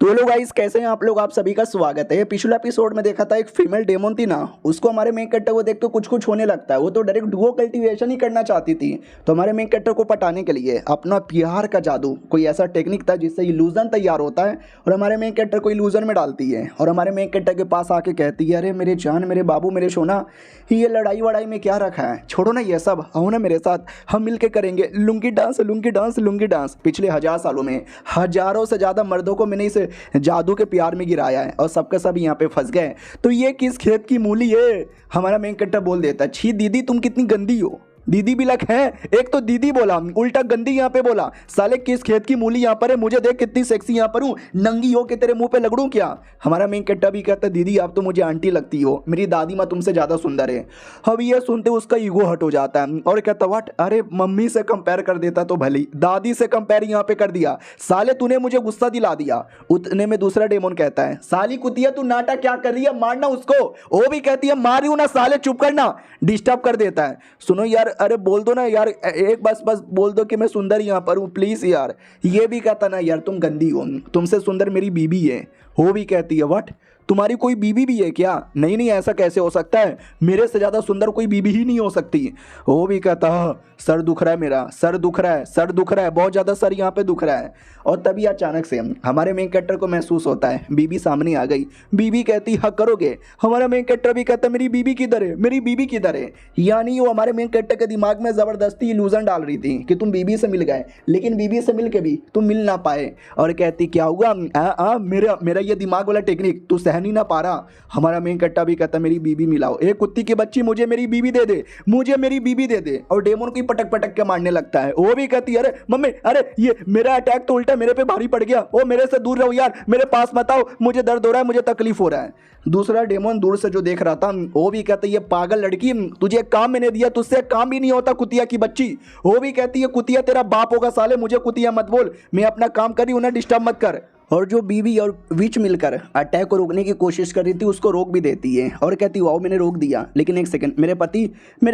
तो hello guys, कैसे हैं आप लोग। आप सभी का स्वागत है। पिछले एपिसोड में देखा था एक फीमेल डेमन थी ना, उसको हमारे मेन कैरेक्टर को देख के कुछ होने लगता है। वो तो डायरेक्ट डुओ कल्टीवेशन ही करना चाहती थी। तो हमारे मेन कैरेक्टर को पटाने के लिए अपना प्यार का जादू, कोई ऐसा टेक्निक था जिससे इल्यूजन तैयार होता है और हमारे मेन कैरेक्टर को इल्यूजन में डालती है। और हमारे मेन कैरेक्टर के पास आके कहती है, अरे मेरे जान, मेरे बाबू, मेरे सोना, ये लड़ाई वड़ाई में क्या रखा है, छोड़ो ना ये सब, आओ ना मेरे साथ, हम मिलके करेंगे lungi dance lungi dance lungi dance. पिछले 1000 सालों में हजारों से ज़्यादा मर्दों को मैंने इस जादू के प्यार में गिराया है और सबके सब यहाँ पे फंस गए। तो ये किस खेत की मूली है। हमारा मेन कैरेक्टर बोल देता है, छी दीदी तुम कितनी गंदी हो। दीदी भी लग है, एक तो दीदी बोला, उल्टा गंदी यहाँ पे बोला। साले किस खेत की मूली यहाँ पर है, मुझे देख कितनी सेक्सी यहाँ पर हूँ, नंगी हो के तेरे मुंह पे लगड़ू क्या। हमारा मेन कैरेक्टर भी कहता है, दीदी आप तो मुझे आंटी लगती हो, मेरी दादी माँ तुमसे ज्यादा सुंदर है। अब ये सुनते उसका ईगो हट हो जाता है और कहता व्हाट, अरे मम्मी से कंपेयर कर देता तो भली, दादी से कंपेयर यहाँ पे कर दिया, साले तूने मुझे गुस्सा दिला दिया। उतने में दूसरा डेमन कहता है, साली कुतिया तू नाटक क्या कर रही है, मारना उसको। वो भी कहती है, मार रही हूं ना साले, चुप करना। डिस्टर्ब कर देता है, सुनो यार, अरे बोल दो ना यार, एक बस बोल दो कि मैं सुंदर यहाँ पर हूँ प्लीज यार। ये भी कहता ना, यार तुम गंदी हो, तुमसे सुंदर मेरी बीबी है। वो भी कहती है, व्हाट, तुम्हारी कोई बीबी भी है क्या। नहीं नहीं, ऐसा कैसे हो सकता है, मेरे से ज़्यादा सुंदर कोई बीबी ही नहीं हो सकती। वो भी कहता, सर दुख रहा है, मेरा सर दुख रहा है, सर दुख रहा है, बहुत ज़्यादा सर यहाँ पे दुख रहा है। और तभी अचानक से हमारे मेन कैरेक्टर को महसूस होता है बीबी सामने आ गई। बीबी कहती, हक करोगे। हमारा मेन कैरेक्टर भी कहता, मेरी बीबी किधर है, मेरी बीबी किधर है। यानी वो हमारे मेन कैरेक्टर के दिमाग में ज़बरदस्ती इल्यूजन डाल रही थी कि तुम बीबी से मिल गए, लेकिन बीबी से मिल के भी तुम मिल ना पाए। और कहती, क्या हुआ, मेरा ये दिमाग वाला टेक्निक तू सहन ही ना पा रहा। हमारा मेन कैरेक्टर भी कहता, मेरी बीबी मिलाओ, एक कुत्ती की बच्ची, मुझे मेरी बीबी दे दे, मुझे मेरी बीबी दे दे। और डेमन की पटक पटक के मारने लगता है। वो भी कहती है, अरे मम्मी, अरे ये मेरा अटैक तो उल्टा मेरे पे भारी पड़ गया, ओ मेरे से दूर रहो यार, मेरे पास मत आओ, मुझे दर्द हो रहा है, मुझे तकलीफ हो रहा है। दूसरा डेमन दूर से जो देख रहा था, वो भी कहता है, ये पागल लड़की, तुझे एक काम मैंने दिया, तुझसे काम भी नहीं होता कुतिया की बच्ची। वो भी कहती है, कुतिया तेरा बाप होगा साले, मुझे कुतिया मत बोल, मैं अपना काम कर रही हूं ना, डिस्टर्ब मत कर। और जो बीबी और विच मिलकर अटैक को रोकने की कोशिश कर रही थी, उसको रोक भी देती है और कहती, वाओ मैंने रोक दिया, लेकिन एक सेकंड, मेरे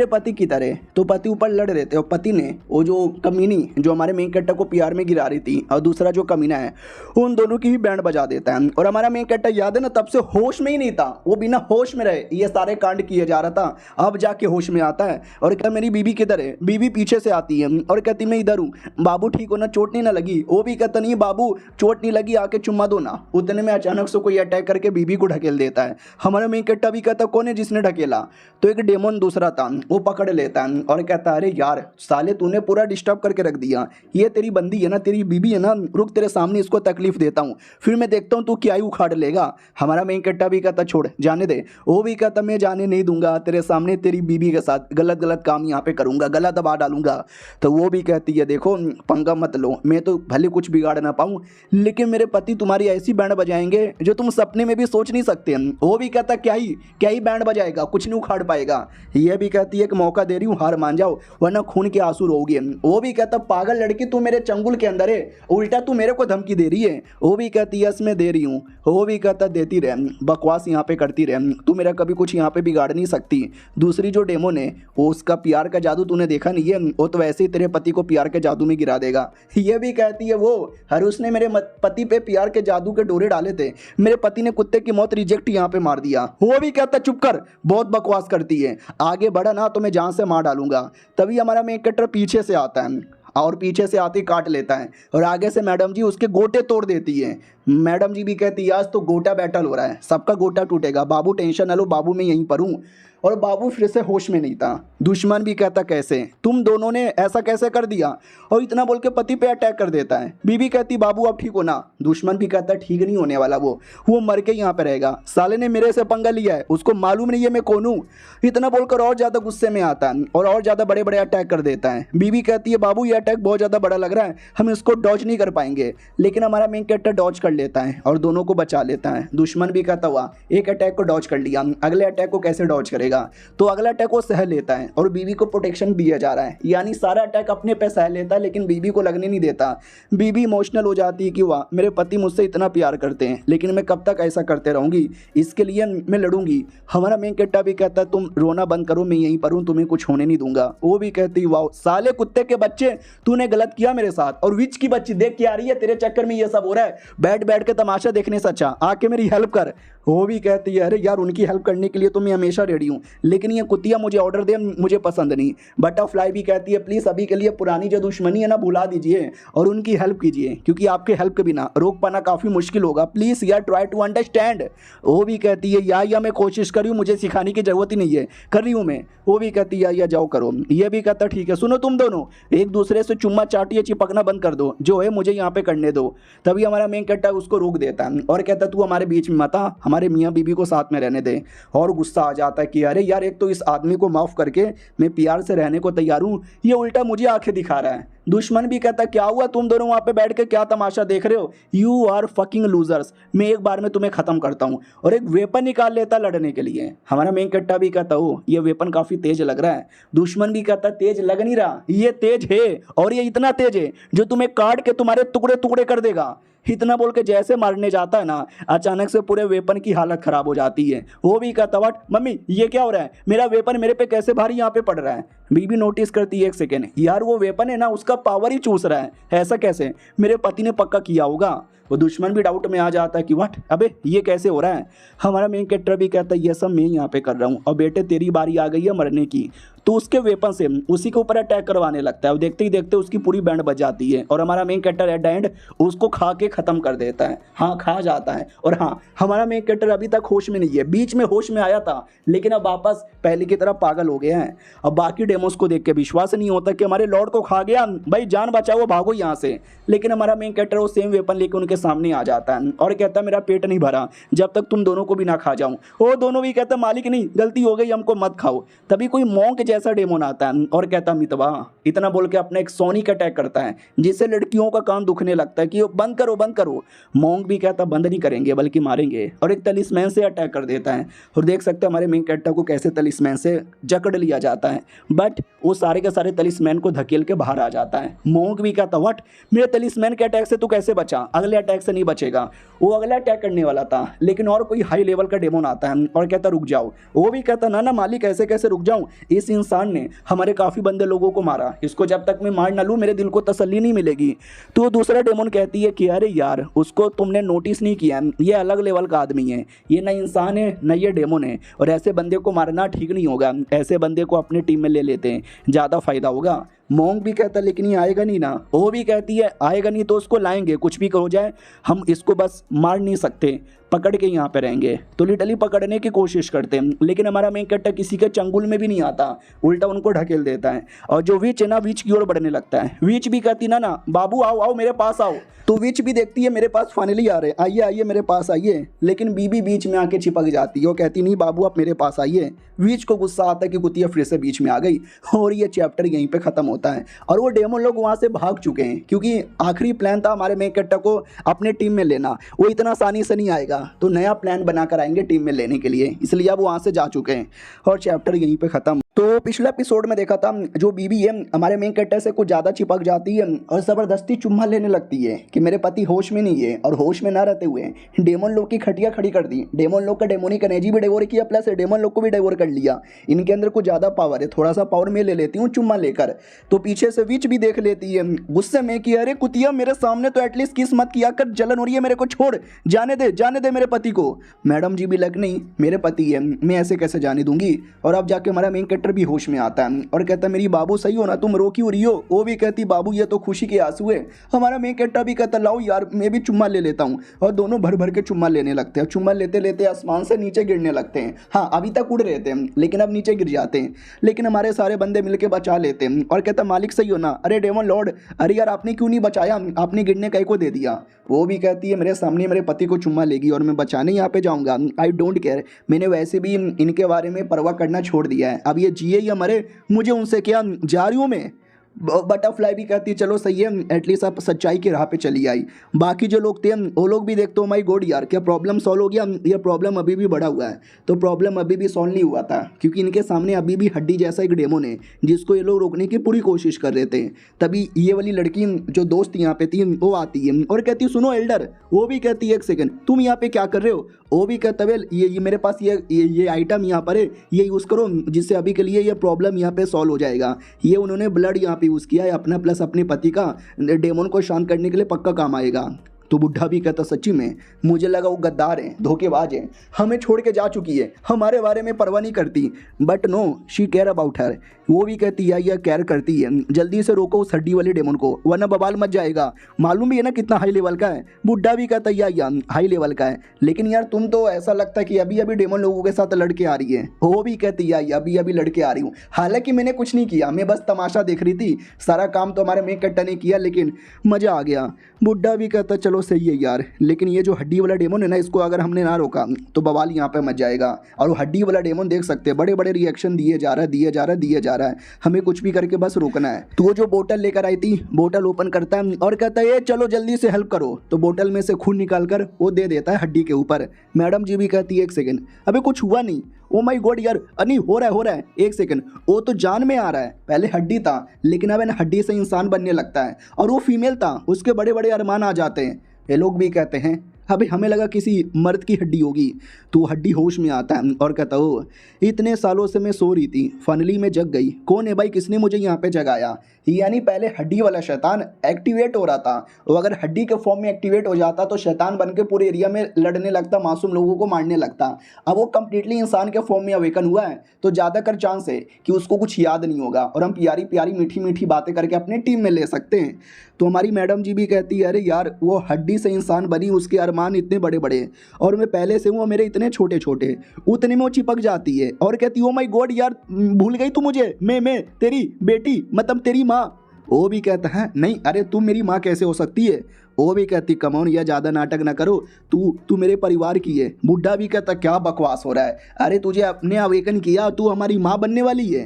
पति की तरह। तो पति ऊपर लड़ रहे थे और पति ने वो जो कमीनी जो हमारे मेन कैरेक्टर को प्यार में गिरा रही थी और दूसरा जो कमीना है, उन दोनों की भी बैंड बजा देता है। और हमारा मेन कैरेक्टर, याद है ना, तब से होश में ही नहीं था, वो बिना होश में रहे ये सारे कांड किए जा रहा था, अब जाके होश में आता है और कहता, मेरी बीबी किधर है। बीबी पीछे से आती है और कहती, मैं इधर हूँ, बाबू ठीक हो ना, चोट नहीं ना लगी। वो भी कहता, नहीं बाबू चोट नहीं लगी, आके चुम्मा दो ना। उतने में अचानक से कोई अटैक करके बीबी को ढकेल देता है। हमारा मेन कैरेक्टर भी कहता, कौन है जिसने ढकेला। तो एक डेमन दूसरा था, वो पकड़ लेता है और कहता, अरे यार साले तूने पूरा डिस्टर्ब करके रख दिया, ये तेरी बंदी है ना, तेरी बीबी है ना, रुक तेरे सामने इसको तकलीफ देता हूँ, फिर मैं देखता हूँ तू क्या ही उखाड़ लेगा। हमारा मेन कैरेक्टर भी कहता, छोड़ जाने दे। वो भी कहता, मैं जाने नहीं दूंगा, तेरे सामने तेरी बीबी के साथ गलत काम यहाँ पे करूंगा, गला दबा डालूंगा। तो वो भी कहती है, देखो पंगा मत लो, मैं तो भले कुछ बिगाड़ ना पाऊँ, लेकिन मेरे पति तुम्हारी ऐसी बैंड बजाएंगे जो तुम सपने में भी सोच नहीं सकते। वो भी कहता, क्या ही बैंड बजाएगा, कुछ नहीं उखाड़ पाएगा। ये भी कहती है, एक मौका दे रही हूँ, हार मान जाओ वरना खून के आंसू रोगे। वो भी कहता, पागल लड़की, तू मेरे चंगुल के अंदर है, उल्टा तू मेरे को धमकी दे रही है। वो भी कहती है, यस मैं दे रही हूँ। वो भी कहता, देती रहे, बकवास यहाँ पे करती रहे, तू मेरा कभी कुछ यहाँ पे बिगाड़ नहीं सकती। दूसरी जो डेमन है, वो उसका प्यार का जादू तूने देखा नहीं है, वो तो वैसे ही तेरे पति को प्यार के जादू में गिरा देगा। ये भी कहती है, वो हर उसने मेरे पति पे प्यार के जादू के डोरे डाले थे, मेरे पति ने कुत्ते की मौत रिजेक्ट यहाँ पे मार दिया। वो भी कहता, चुप कर, बहुत बकवास करती है, आगे बढ़ा ना तो मैं जान से मार डालूंगा। तभी हमारा मेन कैरेक्टर पीछे से आता है और पीछे से आते काट लेता है और आगे से मैडम जी उसके गोटे तोड़ देती है। मैडम जी भी कहती है, आज तो गोटा बैटल हो रहा है, सबका गोटा टूटेगा, बाबू टेंशन ना लो, बाबू मैं यहीं पर हूँ। और बाबू फिर से होश में नहीं था। दुश्मन भी कहता, कैसे तुम दोनों ने ऐसा कैसे कर दिया, और इतना बोल के पति पे अटैक कर देता है। बीबी कहती, बाबू अब ठीक हो ना। दुश्मन भी कहता, ठीक नहीं होने वाला, वो मर के यहाँ पे रहेगा, साले ने मेरे से पंगा लिया है, उसको मालूम नहीं है मैं कौन हूँ। इतना बोलकर और ज़्यादा गुस्से में आता है और ज़्यादा बड़े बड़े अटैक कर देता है। बीबी कहती है, बाबू ये अटैक बहुत ज़्यादा बड़ा लग रहा है, हम इसको डॉज नहीं कर पाएंगे। लेकिन हमारा मेन कैरेक्टर डॉज कर लेता है और दोनों को बचा लेता है। दुश्मन भी कहता, हुआ एक अटैक को डॉज कर लिया, अगले अटैक को कैसे डॉज करेगा। करेगा। तो अगला अटैक वो सह लेता है और बीवी को प्रोटेक्शन दिया जा रहा है, यानी सारा अटैक अपने पे सह लेता है लेकिन बीवी को लगने नहीं देता। बीवी इमोशनल हो जाती है कि वाह, मेरे पति मुझसे इतना प्यार करते हैं लेकिन मैं कब तक ऐसा करते रहूँगी, इसके लिए मैं लड़ूंगी। हमारा मेन कैरेक्टर भी कहता है तुम रोना बंद करो, मैं यहीं पर हूँ, तुम्हें कुछ होने नहीं दूंगा। वो भी कहती वाह साले कुत्ते के बच्चे, तूने गलत किया मेरे साथ, और विच की बच्ची देख के आ रही है, तेरे चक्कर में ये सब हो रहा है, बैठ बैठ के तमाशा देखने से अच्छा आके मेरी हेल्प कर। वो भी कहती है अरे यार उनकी हेल्प करने के लिए तो मैं हमेशा रेडी हूँ, लेकिन ये कुतिया मुझे ऑर्डर दे, मुझे पसंद नहीं। बटरफ्लाई भी कहती है प्लीज़ अभी के लिए पुरानी जो दुश्मनी है ना भुला दीजिए और उनकी हेल्प कीजिए, क्योंकि आपके हेल्प के बिना रोक पाना काफ़ी मुश्किल होगा, प्लीज़ यार ट्राई टू अंडरस्टैंड। वो भी कहती है या मैं कोशिश कर रही हूँ, मुझे सिखाने की ज़रूरत ही नहीं है, कर रही हूँ मैं। वो भी कहती है या जाओ करो। ये भी कहता ठीक है, सुनो तुम दोनों एक दूसरे से चुम्मा चाटिए, चिपकना बंद कर दो, जो है मुझे यहाँ पे करने दो। तभी हमारा मेन कैरेक्टर उसको रोक देता है और कहता तू हमारे बीच में मत आ, हमारे मियाँ बीबी को साथ में रहने दे। और गुस्सा आ जाता है कि अरे यार एक तो इस आदमी को माफ़ करके मैं प्यार से रहने को तैयार हूँ, ये उल्टा मुझे आंखें दिखा रहा है। दुश्मन भी कहता क्या हुआ, तुम दोनों वहाँ पे बैठ के क्या तमाशा देख रहे हो, यू आर फकिंग लूजर्स, मैं एक बार में तुम्हें ख़त्म करता हूँ। और एक वेपन निकाल लेता लड़ने के लिए। हमारा मेन कैरेक्टर भी कहता हो ये वेपन काफ़ी तेज लग रहा है। दुश्मन भी कहता तेज लग नहीं रहा, ये तेज है, और ये इतना तेज है जो तुम्हें काट के तुम्हारे टुकड़े टुकड़े कर देगा। इतना बोल के जैसे मारने जाता है ना, अचानक से पूरे वेपन की हालत खराब हो जाती है। वो भी कहता व्हाट मम्मी ये क्या हो रहा है, मेरा वेपन मेरे पे कैसे भारी यहाँ पे पड़ रहा है। बीबी नोटिस करती है एक सेकेंड, यार वो वेपन है ना उसका पावर ही चूस रहा है, ऐसा कैसे, मेरे पति ने पक्का किया होगा। वो दुश्मन भी डाउट में आ जाता है कि व्हाट अबे ये कैसे हो रहा है। हमारा मेन कैरेक्टर भी कहता है ये सब मैं यहाँ पे कर रहा हूँ, और बेटे तेरी बारी आ गई है मरने की। तो उसके वेपन से उसी के ऊपर अटैक करवाने लगता है, और देखते ही देखते उसकी पूरी बैंड बज जाती है, और हमारा main character at the end उसको खा के ख़त्म कर देता है। हाँ खा जाता है। और हाँ हमारा मेन कैरेक्टर अभी तक होश में नहीं है, बीच में होश में आया था लेकिन अब वापस पहले की तरह पागल हो गया है। अब बाकी डेमोस को देख के विश्वास नहीं होता कि हमारे लॉर्ड को खा गया, भाई जान बचाओ भागो यहाँ से। लेकिन हमारा मेन कैरेक्टर वो सेम वेपन लेके उनके सामने आ जाता है और कहता है मेरा पेट नहीं भरा जब तक तुम दोनों को भी ना खा जाऊं। वो दोनों भी कहता मालिक नहीं गलती हो गई, हमको मत खाओ। तभी कोई मॉन्क जैसा डेमोन आता है और कहता मितवा, इतना बोल के अपना एक सोनिक अटैक करता है जिससे लड़कियों का कान दुखने लगता है कि बंद करो बंद करो। मॉन्क भी कहता बंद नहीं करेंगे बल्कि मारेंगे, और एक तलिस्मैन से अटैक कर देता है। और देख सकते हैं हमारे मेन कैरेक्टर को कैसे तलिस्मैन से जकड़ लिया जाता है, बट वो सारे के सारे तलिस्मैन को धकेल के बाहर आ जाता है। मॉन्क भी कहता व्हाट, मेरे तलिस्मैन के अटैक से तू कैसे बचा, अगले अटैक से नहीं बचेगा। वो अगला अटैक करने वाला था लेकिन और कोई हाई लेवल का डेमोन आता है और कहता रुक जाओ। वो भी कहता ना ना मालिक ऐसे कैसे रुक जाऊं, इस इंसान ने हमारे काफ़ी बंदे लोगों को मारा, इसको जब तक मैं मार ना लूँ मेरे दिल को तसल्ली नहीं मिलेगी। तो दूसरा डेमोन कहती है कि अरे यार उसको तुमने नोटिस नहीं किया, ये अलग लेवल का आदमी है, ये ना इंसान है ना ये डेमोन है, और ऐसे बंदे को मारना ठीक नहीं होगा, ऐसे बंदे को अपने टीम में ले लेते हैं, ज़्यादा फायदा होगा। मॉन्क भी कहता लेकिन ये आएगा नहीं ना। वो भी कहती है आएगा नहीं तो उसको लाएंगे, कुछ भी हो जाए हम इसको बस मार नहीं सकते, पकड़ के यहाँ पे रहेंगे। तो लिटरली पकड़ने की कोशिश करते हैं लेकिन हमारा मेन कैरेक्टर किसी के चंगुल में भी नहीं आता, उल्टा उनको ढकेल देता है। और जो विच है ना विच की ओर बढ़ने लगता है। विच भी कहती ना ना बाबू आओ आओ मेरे पास आओ। तो विच भी देखती है मेरे पास फाइनली आ रहे, आइए आइए मेरे पास आइए, लेकिन बीबी बीच में आके चिपक जाती है। वो कहती नहीं बाबू आप मेरे पास आइए। विच को गुस्सा आता है कि कुतिया फिर से बीच में आ गई, और ये चैप्टर यहीं पे ख़त्म होता है। और वो डेमोन लोग वहाँ से भाग चुके हैं क्योंकि आखिरी प्लान था हमारे मेन कैरेक्टर को अपने टीम में लेना, वो इतना आसानी से नहीं आएगा, तो नया प्लान बनाकर आएंगे टीम में लेने के लिए, इसलिए अब वहाँ से जा चुके हैं और चैप्टर यहीं पे ख़त्म। तो पिछले एपिसोड में देखा था जो बीबी है हमारे मेन कैरेक्टर से कुछ ज़्यादा चिपक जाती है और ज़बरदस्ती चुम्मा लेने लगती है कि मेरे पति होश में नहीं है, और होश में ना रहते हुए डेमोन लोग की खटिया खड़ी कर दी। डेमोन लोग का डेमोनिक एनर्जी भी डेवोर किया, प्लस डेमोन लोग को भी डेवोर कर लिया। इनके अंदर कुछ ज़्यादा पावर है, थोड़ा सा पावर मैं ले लेती हूँ चुम्मा लेकर। तो पीछे से विच भी देख लेती है गुस्से में कि अरे कुतिया मेरे सामने तो एटलीस्ट किस मत किया कर, जलन हो रही है मेरे को, छोड़ जाने दे मेरे पति को। मैडम जी भी लग नहीं मेरे पति है, मैं ऐसे कैसे जाने दूंगी। और अब जाके हमारा मेन कैरेक्टर भी होश में आता है और कहता है मेरी बाबू सही हो ना, तुम रो क्यों रही हो। वो भी कहती बाबू ये तो खुशी के आंसू है। हमारा मेन कैरेक्टर भी कहता लाओ यार मैं भी चुम्मा ले लेता हूँ, और दोनों भर भर के चुम्मा लेने लगते हैं। चुम्मा लेते लेते आसमान से नीचे गिरने लगते हैं। हाँ अभी तक उड़ रहे थे लेकिन अब नीचे गिर जाते हैं, लेकिन हमारे सारे बंदे मिलकर बचा लेते हैं। और कहता मालिक सही हो ना, अरे डेमन लॉर्ड अरे यार आपने क्यों नहीं बचाया, आपने गिरने कहीं को दे दिया। वो भी कहती है मेरे सामने मेरे पति को चुम्मा लेगी और मैं बचाने यहाँ पे जाऊँगा, आई डोंट केयर, मैंने वैसे भी इनके बारे में परवाह करना छोड़ दिया है, अब ये जिए या मरे मुझे उनसे क्या, जा रही हूँ मैं। बटरफ्लाई भी कहती है चलो सही है, एटलीस्ट आप सच्चाई की राह पे चली आई। बाकी जो लोग थे वो लोग भी देखते हो माई गॉड यार क्या प्रॉब्लम सॉल्व हो गया, ये प्रॉब्लम अभी भी बढ़ा हुआ है। तो प्रॉब्लम अभी भी सॉल्व नहीं हुआ था क्योंकि इनके सामने अभी भी हड्डी जैसा एक डेमोन है जिसको ये लोग रोकने की पूरी कोशिश कर रहे थे। तभी ये वाली लड़की जो दोस्त यहाँ पे थी वो आती है और कहती है सुनो एल्डर। वो भी कहती है एक सेकंड तुम यहाँ पे क्या कर रहे हो। वो भी कहता है ये मेरे पास ये आइटम यहाँ पर है, ये यूज़ करो जिससे अभी के लिए ये प्रॉब्लम यहाँ पे सॉल्व हो जाएगा। ये उन्होंने ब्लड यहाँ पे यूज़ किया है अपना प्लस अपने पति का, डेमन को शांत करने के लिए पक्का काम आएगा। तो बुढ़ा भी कहता सच्ची में मुझे लगा वो गद्दार है, धोखेबाज है, हमें छोड़ के जा चुकी है, हमारे बारे में परवाह नहीं करती। But no she care about her. वो भी कहती है या केयर करती है, जल्दी से रोको उस हड्डी वाले डेमन को वरना बवाल मच जाएगा। मालूम भी है ना कितना हाई लेवल का है। बुढ़ा भी कहता है या हाई लेवल का है, लेकिन यार तुम तो ऐसा लगता है कि अभी अभी डेमन लोगों के साथ लड़के आ रही है। वो भी कहती है अभी अभी लड़के आ रही हूँ, हालांकि मैंने कुछ नहीं किया, मैं बस तमाशा देख रही थी, सारा काम तो हमारे मेक कट्टा ने किया लेकिन मज़ा आ गया। बुढ़ा भी कहता चलो सही है यार, लेकिन ये जो हड्डी वाला डेमन है ना इसको अगर हमने ना रोका तो बवाल यहाँ पे मच जाएगा। और वो हड्डी वाला डेमन देख सकते हैं बड़े बड़े रिएक्शन दिए जा रहा है, हमें कुछ भी करके बस रोकना है। तो वो जो बोतल लेकर आई थी बोतल ओपन करता है और कहता है चलो जल्दी से हेल्प करो। तो बोतल में से खून निकाल कर वो दे देता है हड्डी के ऊपर। मैडम जी भी कहती है एक सेकेंड अबे कुछ हुआ नहीं। ओ माय गॉड यार नहीं हो रहा है एक सेकंड, वो तो जान में आ रहा है, पहले हड्डी था लेकिन अब हड्डी से इंसान बनने लगता है, और वो फीमेल था उसके बड़े बड़े अरमान आ जाते हैं। ये लोग भी कहते हैं अभी हमें लगा किसी मर्द की हड्डी होगी। तो हड्डी होश में आता है और कहता हो इतने सालों से मैं सो रही थी, फाइनली मैं जग गई। कौन है भाई, किसने मुझे यहाँ पे जगाया। यानी पहले हड्डी वाला शैतान एक्टिवेट हो रहा था, वो अगर हड्डी के फॉर्म में एक्टिवेट हो जाता तो शैतान बन के पूरे एरिया में लड़ने लगता, मासूम लोगों को मारने लगता। अब वो कंप्लीटली इंसान के फॉर्म में अवेकन हुआ है तो ज़्यादातर चांस है कि उसको कुछ याद नहीं होगा और हम प्यारी प्यारी मीठी मीठी बातें करके अपने टीम में ले सकते हैं। तो हमारी मैडम जी भी कहती है अरे यार वो हड्डी से इंसान बनी, उसके अरमान इतने बड़े बड़े और मैं पहले से हूँ मेरे इतने छोटे छोटे, उतने में वो चिपक जाती है और कहती ओ माय गॉड यार भूल गई तू मुझे, मैं तेरी बेटी मतलब तेरी माँ। वो भी कहता है नहीं अरे तुम मेरी माँ कैसे हो सकती है। वो भी कहती कमौन या ज़्यादा नाटक ना करो, तू मेरे परिवार की है। बुढ़ा भी कहता क्या बकवास हो रहा है, अरे तुझे अपने अवेकन किया, तू हमारी माँ बनने वाली है।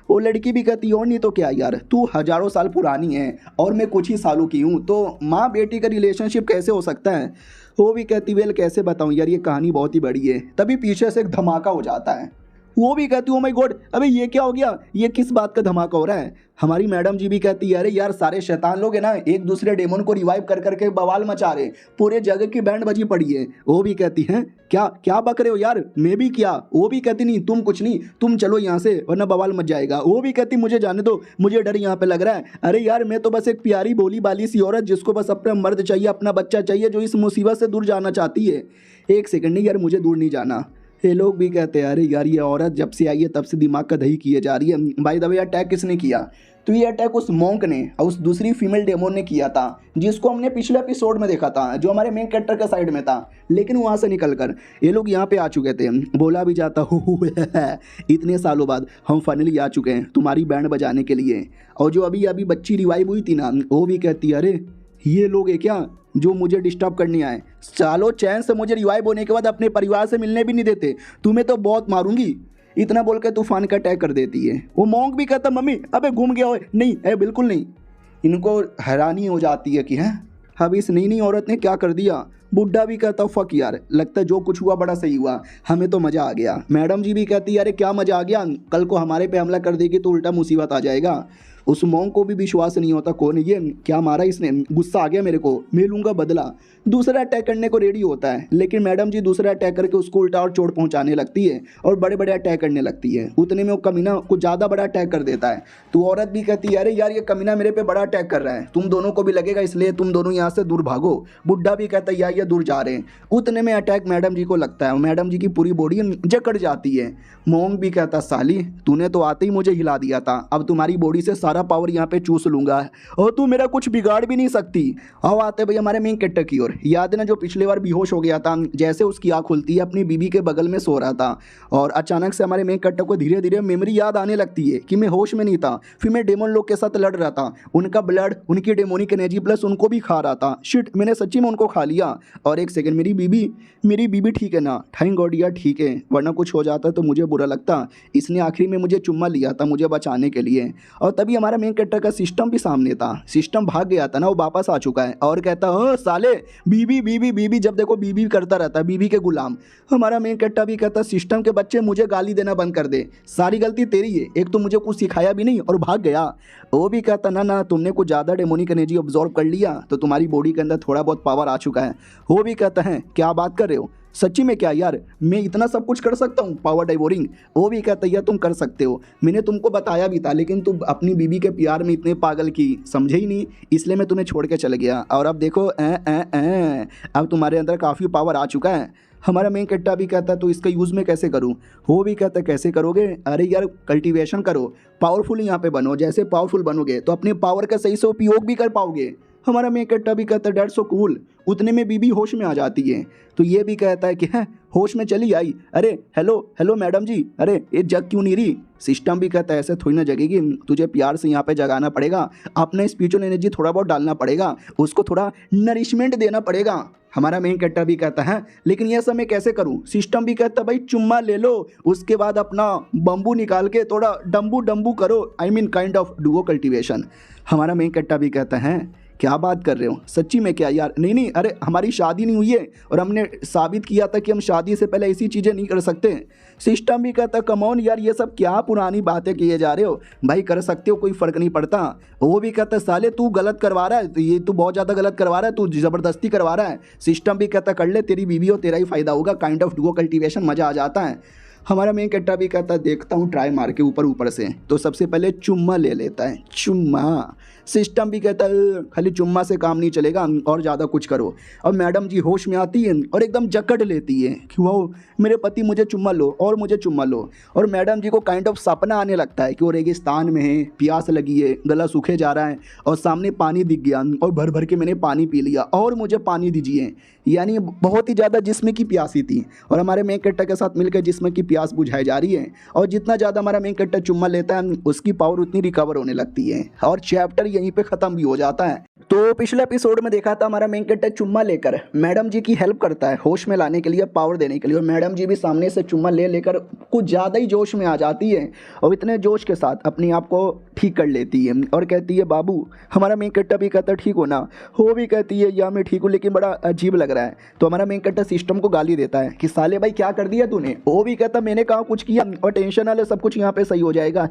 वो लड़की भी कहती और नहीं तो क्या यार, तू हजारों साल पुरानी है और मैं कुछ ही सालों की हूँ, तो माँ बेटी का रिलेशनशिप कैसे हो सकता है। वो भी कहती वेल कैसे बताऊँ यार, ये कहानी बहुत ही बड़ी है। तभी पीछे से एक धमाका हो जाता है। वो भी कहती ओ माय गॉड अबे ये क्या हो गया, ये किस बात का धमाका हो रहा है। हमारी मैडम जी भी कहती है अरे यार सारे शैतान लोग है ना एक दूसरे डेमन को रिवाइव कर करके बवाल मचा रहे, पूरे जगह की बैंड बजी पड़ी है। वो भी कहती हैं क्या क्या बक रहे हो यार, मैं भी क्या। वो भी कहती नहीं तुम कुछ नहीं, तुम चलो यहाँ से वरना बवाल मच जाएगा। वो भी कहती मुझे जाने दो, मुझे डर यहाँ पे लग रहा है। अरे यार मैं तो बस एक प्यारी भोली बाली सी औरत जिसको बस अपना मर्द चाहिए, अपना बच्चा चाहिए, जो इस मुसीबत से दूर जाना चाहती है। एक सेकंड नहीं यार मुझे दूर नहीं जाना। ये लोग भी कहते हैं अरे यार ये औरत जब से आई है तब से दिमाग का दही किए जा रही है। भाई दबे अटैक किसने किया, तो ये अटैक उस मॉन्क ने और उस दूसरी फीमेल डेमोन ने किया था जिसको हमने पिछले एपिसोड में देखा था, जो हमारे मेन कैरेक्टर के साइड में था। लेकिन वहाँ से निकलकर ये लोग यहाँ पे आ चुके थे। बोला भी जाता हो इतने सालों बाद हम फाइनली आ चुके हैं तुम्हारी बैंड बजाने के लिए। और जो अभी अभी बच्ची रिवाइव हुई थी ना, वो भी कहती है अरे ये लोग है क्या जो मुझे डिस्टर्ब करने आए, चालो चैन से मुझे रिवाइव होने के बाद अपने परिवार से मिलने भी नहीं देते, तुम्हें तो बहुत मारूंगी। इतना बोल के तूफान का अटैक कर देती है। वो मॉन्क भी कहता मम्मी अबे घूम गया हो, नहीं है बिल्कुल नहीं। इनको हैरानी हो जाती है कि हैं अब इस नई औरत ने क्या कर दिया। बुढ़ा भी कहता फक यार, लगता है जो कुछ हुआ बड़ा सही हुआ, हमें तो मज़ा आ गया। मैडम जी भी कहती अरे क्या मज़ा आ गया, कल को हमारे पे हमला कर देगी तो उल्टा मुसीबत आ जाएगा। उस मॉन्क को भी विश्वास नहीं होता कौन है ये, क्या मारा इसने, गुस्सा आ गया मेरे को, मैं लूँगा बदला। दूसरा अटैक करने को रेडी होता है लेकिन मैडम जी दूसरा अटैक करके उसको उल्टा और चोट पहुंचाने लगती है और बड़े बड़े अटैक करने लगती है। उतने में वो कमीना कुछ ज़्यादा बड़ा अटैक कर देता है। तो औरत भी कहती है अरे यार ये कमीना मेरे पे बड़ा अटैक कर रहा है, तुम दोनों को भी लगेगा इसलिए तुम दोनों यहाँ से दूर भागो। बुढ़ा भी कहता है यार ये दूर जा रहे हैं। उतने में अटैक मैडम जी को लगता है, मैडम जी की पूरी बॉडी जकड़ जाती है। मोंग भी कहता साली तूने तो आते ही मुझे हिला दिया था, अब तुम्हारी बॉडी से सारा पावर यहाँ पे चूस लूंगा और तू मेरा कुछ बिगाड़ भी नहीं सकती। अब आते भाई हमारे मेन कैरेक्टर की ओर। याद है ना जो पिछले बार बेहोश हो गया था, जैसे उसकी आँख खुलती है अपनी बीबी के बगल में सो रहा था और अचानक से हमारे मेन कैरेक्टर को धीरे धीरे मेमोरी याद आने लगती है कि मैं होश में नहीं था, फिर मैं डेमन लोग के साथ लड़ रहा था, उनका ब्लड उनकी डेमोनिक एनर्जी प्लस उनको भी खा रहा था। शिट मैंने सच्ची में उनको खा लिया। और एक सेकंड मेरी बीबी ठीक है ना, थैंक गॉड यार ठीक है, वरना कुछ हो जाता तो मुझे बुरा लगता। इसने आखिरी में मुझे चुम्मा लिया था मुझे बचाने के लिए। और तभी हमारा मेन कैरेक्टर का सिस्टम भी सामने था, सिस्टम भाग गया था ना, वो वापस आ चुका है और कहता है साले बीबी बीबी बीबी, जब देखो बीबी करता रहता है, बीबी के गुलाम। हमारा मेन कैरेक्टर भी कहता सिस्टम के बच्चे मुझे गाली देना बंद कर दे, सारी गलती तेरी है, एक तो मुझे कुछ सिखाया भी नहीं और भाग गया। वो भी कहता ना ना तुमने कुछ ज़्यादा डेमोनिक एनर्जी ऑब्जॉर्व कर लिया तो तुम्हारी बॉडी के अंदर थोड़ा बहुत पावर आ चुका है। वो भी कहता है क्या बात कर रहे हो, सच्ची में क्या यार, मैं इतना सब कुछ कर सकता हूँ पावर डाइवोरिंग। वो भी कहता है यार तुम कर सकते हो, मैंने तुमको बताया भी था, लेकिन तुम अपनी बीबी के प्यार में इतने पागल की, समझे ही नहीं, इसलिए मैं तुम्हें छोड़ के चल गया। और अब देखो अब तुम्हारे अंदर काफ़ी पावर आ चुका है। हमारा मेन कैरेक्टर भी कहता है तो इसका यूज़ मैं कैसे करूँ। वो भी कहता है कैसे करोगे, अरे यार कल्टीवेशन करो, पावरफुल यहाँ पे बनो, जैसे पावरफुल बनोगे तो अपने पावर का सही से उपयोग भी कर पाओगे। हमारा मेन कैरेक्टर भी कहता है डैट्स सो कूल, उतने में बीबी होश में आ जाती है। तो ये भी कहता है कि है होश में चली आई, अरे हेलो हेलो मैडम जी, अरे ये जग क्यों नहीं रही। सिस्टम भी कहता है ऐसे थोड़ी ना जगेगी, तुझे प्यार से यहाँ पे जगाना पड़ेगा, अपना स्पिरिचुअल एनर्जी थोड़ा बहुत डालना पड़ेगा, उसको थोड़ा नरिशमेंट देना पड़ेगा। हमारा मेन कैरेक्टर भी कहता है लेकिन यह सब मैं कैसे करूं। सिस्टम भी कहता है भाई चुम्मा ले लो, उसके बाद अपना बम्बू निकाल के थोड़ा डम्बू डम्बू करो, I mean kind of Duo cultivation. हमारा मेन कैरेक्टर भी कहता है क्या बात कर रहे हो, सच्ची में क्या यार, नहीं नहीं, अरे हमारी शादी नहीं हुई है और हमने साबित किया था कि हम शादी से पहले ऐसी चीज़ें नहीं कर सकते। सिस्टम भी कहता कमॉन यार, ये सब क्या पुरानी बातें किए जा रहे हो, भाई कर सकते हो, कोई फ़र्क नहीं पड़ता। वो भी कहता है साले तू गलत करवा रहा है, तो ये तू बहुत ज़्यादा गलत करवा रहा है, तू ज़बरदस्ती करवा रहा है। सिस्टम भी कहता कर ले, तेरी बीवी हो, तेरा ही फ़ायदा होगा, काइंड ऑफ डुओ कल्टीवेशन, मज़ा आ जाता है। हमारा मेन कैरेक्टर भी कहता है देखता हूँ ट्राई मार के ऊपर ऊपर से, तो सबसे पहले चुम्मा ले लेता है, चुम्मा। सिस्टम भी कहता है खाली चुम्मा से काम नहीं चलेगा और ज़्यादा कुछ करो। और मैडम जी होश में आती है और एकदम जकड़ लेती है कि वो मेरे पति मुझे चुम्मा लो और मुझे चुम्मा लो। और मैडम जी को काइंड ऑफ सपना आने लगता है कि वो रेगिस्तान में है, प्यास लगी है, गला सूखे जा रहा है और सामने पानी दिख गया और भर भर के मैंने पानी पी लिया और मुझे पानी दीजिए, यानी बहुत ही ज़्यादा जिस्म की प्यासी थी और हमारे मेन कैरेक्टर के साथ मिलकर जिस्म की प्यास बुझाई जा रही है। और जितना ज़्यादा हमारा मेन कैरेक्टर चुम्मा लेता है उसकी पावर उतनी रिकवर होने लगती है और चैप्टर यहीं पे ख़त्म भी हो जाता है। तो पिछले एपिसोड में देखा था हमारा मेन कैरेक्टर चुम्मा लेकर मैडम जी की हेल्प करता है होश में लाने के लिए, पावर देने के लिए, और मैडम जी भी सामने से चुम्मा ले लेकर कुछ ज़्यादा ही जोश में आ जाती है और इतने जोश के साथ अपने आप को ठीक कर लेती है और कहती है बाबू। हमारा मेन कैरेक्टर भी कहता है ठीक हो ना, वो भी कहती है या मैं ठीक हूँ लेकिन बड़ा अजीब लग रहा है। तो हमारा मेन कैरेक्टर सिस्टम को गाली देता है कि साले भाई क्या कर दिया तूने। वो भी कहता मैंने कहा कुछ किया और टेंशन वाले सब कुछ यहाँ पे सही हो जाएगा।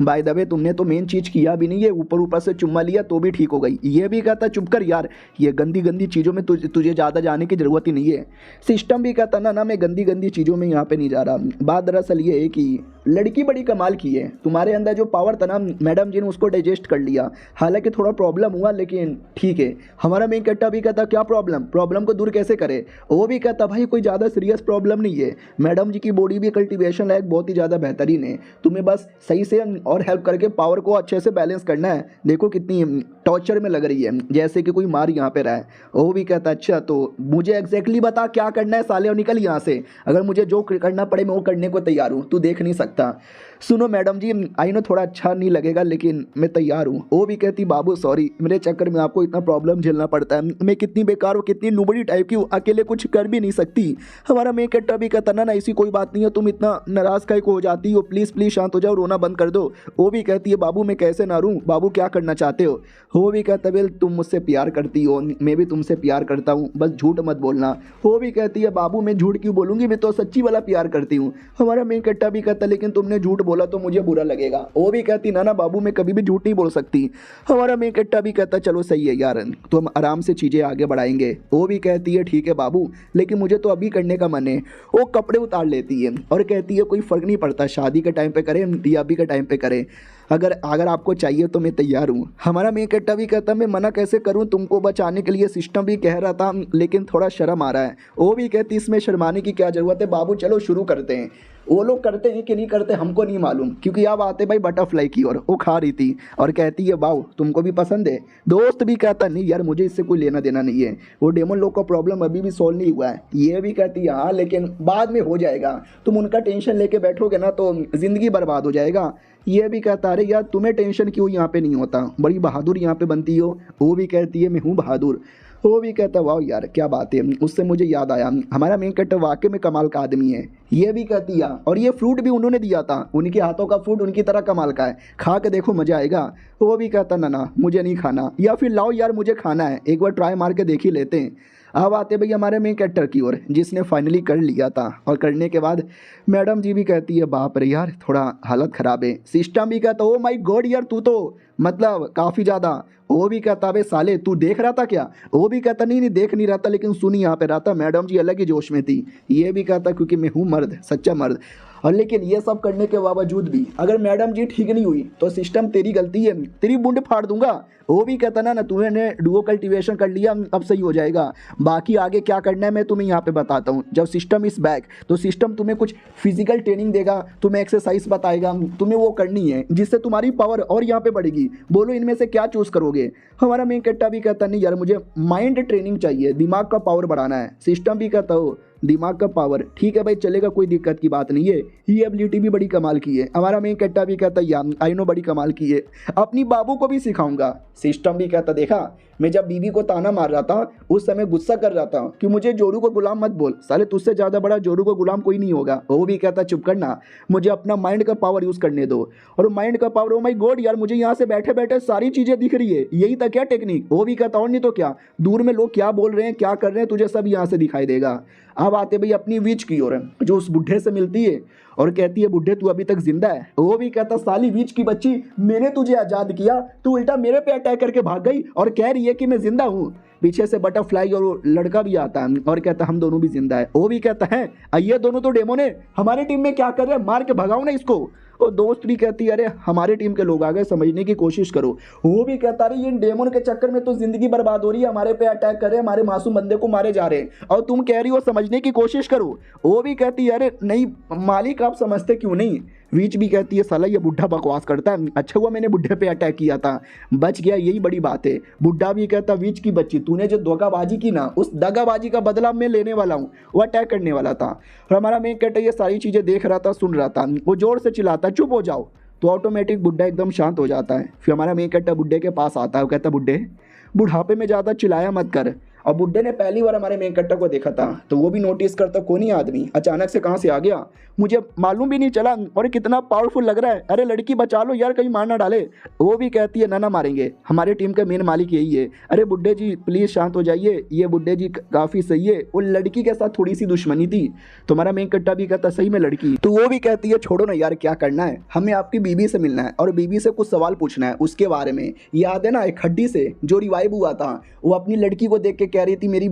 बाय द वे तुमने तो मेन चीज़ किया भी नहीं है, ऊपर ऊपर से चुम्मा लिया तो भी ठीक हो गई। ये भी कहता चुप कर यार, ये गंदी गंदी चीज़ों में तुझे ज़्यादा जाने की ज़रूरत ही नहीं है। सिस्टम भी कहता ना मैं गंदी गंदी चीज़ों में यहाँ पे नहीं जा रहा। बात दरअसल ये है कि लड़की बड़ी कमाल की है, तुम्हारे अंदर जो पावर था ना मैडम जी ने उसको डाइजेस्ट कर लिया, हालांकि थोड़ा प्रॉब्लम हुआ लेकिन ठीक है। हमारा मेन कैरेक्टर भी कहता क्या प्रॉब्लम को दूर कैसे करे। वो भी कहता भाई कोई ज़्यादा सीरियस प्रॉब्लम नहीं है, मैडम जी की बॉडी भी कल्टीवेशन लायक बहुत ही ज़्यादा बेहतरीन है, तुम्हें बस सही से और हेल्प करके पावर को अच्छे से बैलेंस करना है। देखो कितनी टॉर्चर में लग रही है, जैसे कि कोई मार यहाँ पे रहा है। वो भी कहता अच्छा तो मुझे एग्जैक्टली बता क्या करना है साले और निकल यहाँ से, अगर मुझे जो करना पड़े मैं वो करने को तैयार हूँ, तू देख नहीं सकता। सुनो मैडम जी आई नो थोड़ा अच्छा नहीं लगेगा लेकिन मैं तैयार हूँ। वो भी कहती बाबू सॉरी मेरे चक्कर में आपको इतना प्रॉब्लम झेलना पड़ता है, मैं कितनी बेकार हूँ, कितनी नुबड़ी टाइप की हूँ, अकेले कुछ कर भी नहीं सकती। हमारा मेन कैरेक्टर भी कहता ना ऐसी कोई बात नहीं है, तुम इतना नाराज़ काहे को हो जाती हो, प्लीज़ प्लीज़ शांत हो जाओ, रोना बंद कर दो। वो भी कहती है बाबू मैं कैसे ना रूँ, बाबू क्या करना चाहते हो। वो भी कहता बेल तुम मुझसे प्यार करती हो, मैं भी तुमसे प्यार करता हूँ, बस झूठ मत बोलना। वो भी कहती है बाबू मैं झूठ क्यों बोलूँगी, मैं तो सच्ची वाला प्यार करती हूँ। हमारा मेन कैरेक्टर भी कहता लेकिन तुमने झूठ बोला तो मुझे बुरा लगेगा। वो भी कहती ना बाबू मैं कभी भी झूठ नहीं बोल सकती। हमारा मेन कैरेक्टर भी कहता चलो सही है यार, तो हम आराम से चीज़ें आगे बढ़ाएंगे। वो भी कहती है ठीक है बाबू लेकिन मुझे तो अभी करने का मन है। वो कपड़े उतार लेती है और कहती है कोई फ़र्क नहीं पड़ता शादी के टाइम पे करें या अभी के टाइम पे करें, अगर आपको चाहिए तो मैं तैयार हूँ। हमारा मेन कैरेक्टर भी कहता मैं मना कैसे करूँ, तुमको बचाने के लिए सिस्टम भी कह रहा था लेकिन थोड़ा शर्म आ रहा है। वो भी कहती इसमें शर्माने की क्या ज़रूरत है बाबू, चलो शुरू करते हैं। वो लोग करते हैं कि नहीं करते हमको नहीं मालूम, क्योंकि अब आते भाई बटरफ्लाई की ओर। वो खा रही थी और कहती है वाओ तुमको भी पसंद है। दोस्त भी कहता नहीं यार मुझे इससे कोई लेना देना नहीं है, वो डेमन लोग का प्रॉब्लम अभी भी सॉल्व नहीं हुआ है। ये भी कहती है हाँ लेकिन बाद में हो जाएगा, तुम उनका टेंशन लेके बैठोगे ना तो ज़िंदगी बर्बाद हो जाएगा। ये भी कहता अरे यार तुम्हें टेंशन क्यों यहाँ पे नहीं होता, बड़ी बहादुर यहाँ पे बनती हो। वो भी कहती है मैं हूँ बहादुर। वो भी कहता वाह यार क्या बात है। उससे मुझे याद आया हमारा मेन कैरेक्टर वाकई में कमाल का आदमी है। ये भी कहती है और ये फ्रूट भी उन्होंने दिया था, उनके हाथों का फ्रूट उनकी तरह कमाल का है, खा के देखो मज़ा आएगा। वो भी कहता ना ना मुझे नहीं खाना, या फिर लाओ यार मुझे खाना है, एक बार ट्राई मार के देख ही लेते हैं। अब आते भाई हमारे मेन कैरेक्टर की ओर जिसने फाइनली कर लिया था, और करने के बाद मैडम जी भी कहती है बाप रे यार थोड़ा हालत ख़राब है। सिस्टम भी कहता ओ माय गॉड यार तू तो मतलब काफ़ी ज़्यादा। वो भी कहता बे साले तू देख रहा था क्या। वो भी कहता नहीं नहीं देख नहीं रहा था, लेकिन सुन यहाँ पे रहा था। मैडम जी अलग ही जोश में थी। ये भी कहता क्योंकि मैं हूँ मर्द, सच्चा मर्द। और लेकिन ये सब करने के बावजूद भी अगर मैडम जी ठीक नहीं हुई तो सिस्टम तेरी गलती है, तेरी बुंड फाड़ दूंगा। वो भी कहता ना ना तूने डुओ कल्टीवेशन कर लिया अब सही हो जाएगा, बाकी आगे क्या करना है मैं तुम्हें यहाँ पे बताता हूँ। जब सिस्टम इस बैक तो सिस्टम तुम्हें कुछ फिजिकल ट्रेनिंग देगा, तुम्हें एक्सरसाइज बताएगा, तुम्हें वो करनी है जिससे तुम्हारी पावर और यहाँ पे बढ़ेगी। बोलो इनमें से क्या चूज़ करोगे। हमारा मेन कैरेक्टर भी कहता नहीं यार मुझे माइंड ट्रेनिंग चाहिए, दिमाग का पावर बढ़ाना है। सिस्टम भी कहता हो दिमाग का पावर ठीक है भाई चलेगा, कोई दिक्कत की बात नहीं है। ये एबिलिटी भी बड़ी कमाल की है। हमारा मेन कैरेक्टर भी कहता है आई नो बड़ी कमाल की है, अपनी बाबू को भी सिखाऊंगा। सिस्टम भी कहता देखा मैं जब बीबी को ताना मार रहा था उस समय गुस्सा कर रहा था कि मुझे जोरू को गुलाम मत बोल, साले तुझसे ज़्यादा बड़ा जोरू को गुलाम कोई नहीं होगा। वो भी कहता चुप करना, मुझे अपना माइंड का पावर यूज़ करने दो। और माइंड का पावर ओ माय गॉड यार मुझे यहाँ से बैठे बैठे सारी चीज़ें दिख रही है, यही था क्या टेक्निक। वो भी कहता और नहीं तो क्या, दूर में लोग क्या बोल रहे हैं क्या कर रहे हैं तुझे सब यहाँ से दिखाई देगा। अब आते भाई अपनी विच की ओर जो उस बुढ़े से मिलती है और कहती है बुढ़े तू अभी तक जिंदा है। वो भी कहता साली विच की बच्ची मैंने तुझे आज़ाद किया, तू उल्टा मेरे पे अटैक करके भाग गई और कह रही है कि मैं जिंदा हूँ। पीछे से बटरफ्लाई और लड़का भी आता है और कहता हम दोनों भी जिंदा है। वो भी कहता है ये दोनों तो डेमोन है, हमारी टीम में क्या कर रहे हैं, मार के भगाओ ना इसको। और दोस्त भी कहती है अरे हमारे टीम के लोग आ गए, समझने की कोशिश करो। वो भी कहता रही इन डेमोन के चक्कर में तो जिंदगी बर्बाद हो रही है, हमारे पे अटैक कर रहे हैं, हमारे मासूम बंदे को मारे जा रहे हैं और तुम कह रही हो समझने की कोशिश करो। वो भी कहती है अरे नहीं मालिक आप समझते क्यों नहीं। वीच भी कहती है साला ये बुढ़ा बकवास करता है, अच्छा हुआ मैंने बुढ़े पे अटैक किया था, बच गया यही बड़ी बात है। बुढ़ा भी कहता वीच की बच्ची तूने जो दगाबाजी की ना उस दगाबाजी का बदला मैं लेने वाला हूँ, वो अटैक करने वाला था। और हमारा मेन कैरेक्टर ये सारी चीज़ें देख रहा था सुन रहा था, वो जोर से चिल्लाता चुप हो जाओ, तो ऑटोमेटिक बुढ़ा एकदम शांत हो जाता है। फिर हमारा मेन कैरेक्टर बुढ़े के पास आता है, वो कहता बुढ़े बुढ़ापे में ज़्यादा चिल्लाया मत कर। और बुड्ढे ने पहली बार हमारे मेन कैरेक्टर को देखा था तो वो भी नोटिस करता कौन ही आदमी अचानक से कहाँ से आ गया, मुझे मालूम भी नहीं चला और कितना पावरफुल लग रहा है, अरे लड़की बचा लो यार कहीं मार ना डाले। वो भी कहती है ना मारेंगे, हमारे टीम का मेन मालिक यही है। अरे बुड्ढे जी प्लीज़ शांत हो जाइए, ये बुड्ढे जी काफ़ी सही है, वो लड़की के साथ थोड़ी सी दुश्मनी थी। तुम्हारा मेन कैरेक्टर भी कहता सही में लड़की, तो वो भी कहती है छोड़ो ना यार क्या करना है, हमें आपकी बीबी से मिलना है और बीबी से कुछ सवाल पूछना है उसके बारे में। याद है ना एक हड्डी से जो रिवाइव हुआ था, वो अपनी लड़की को देख के कह रही थी मेरी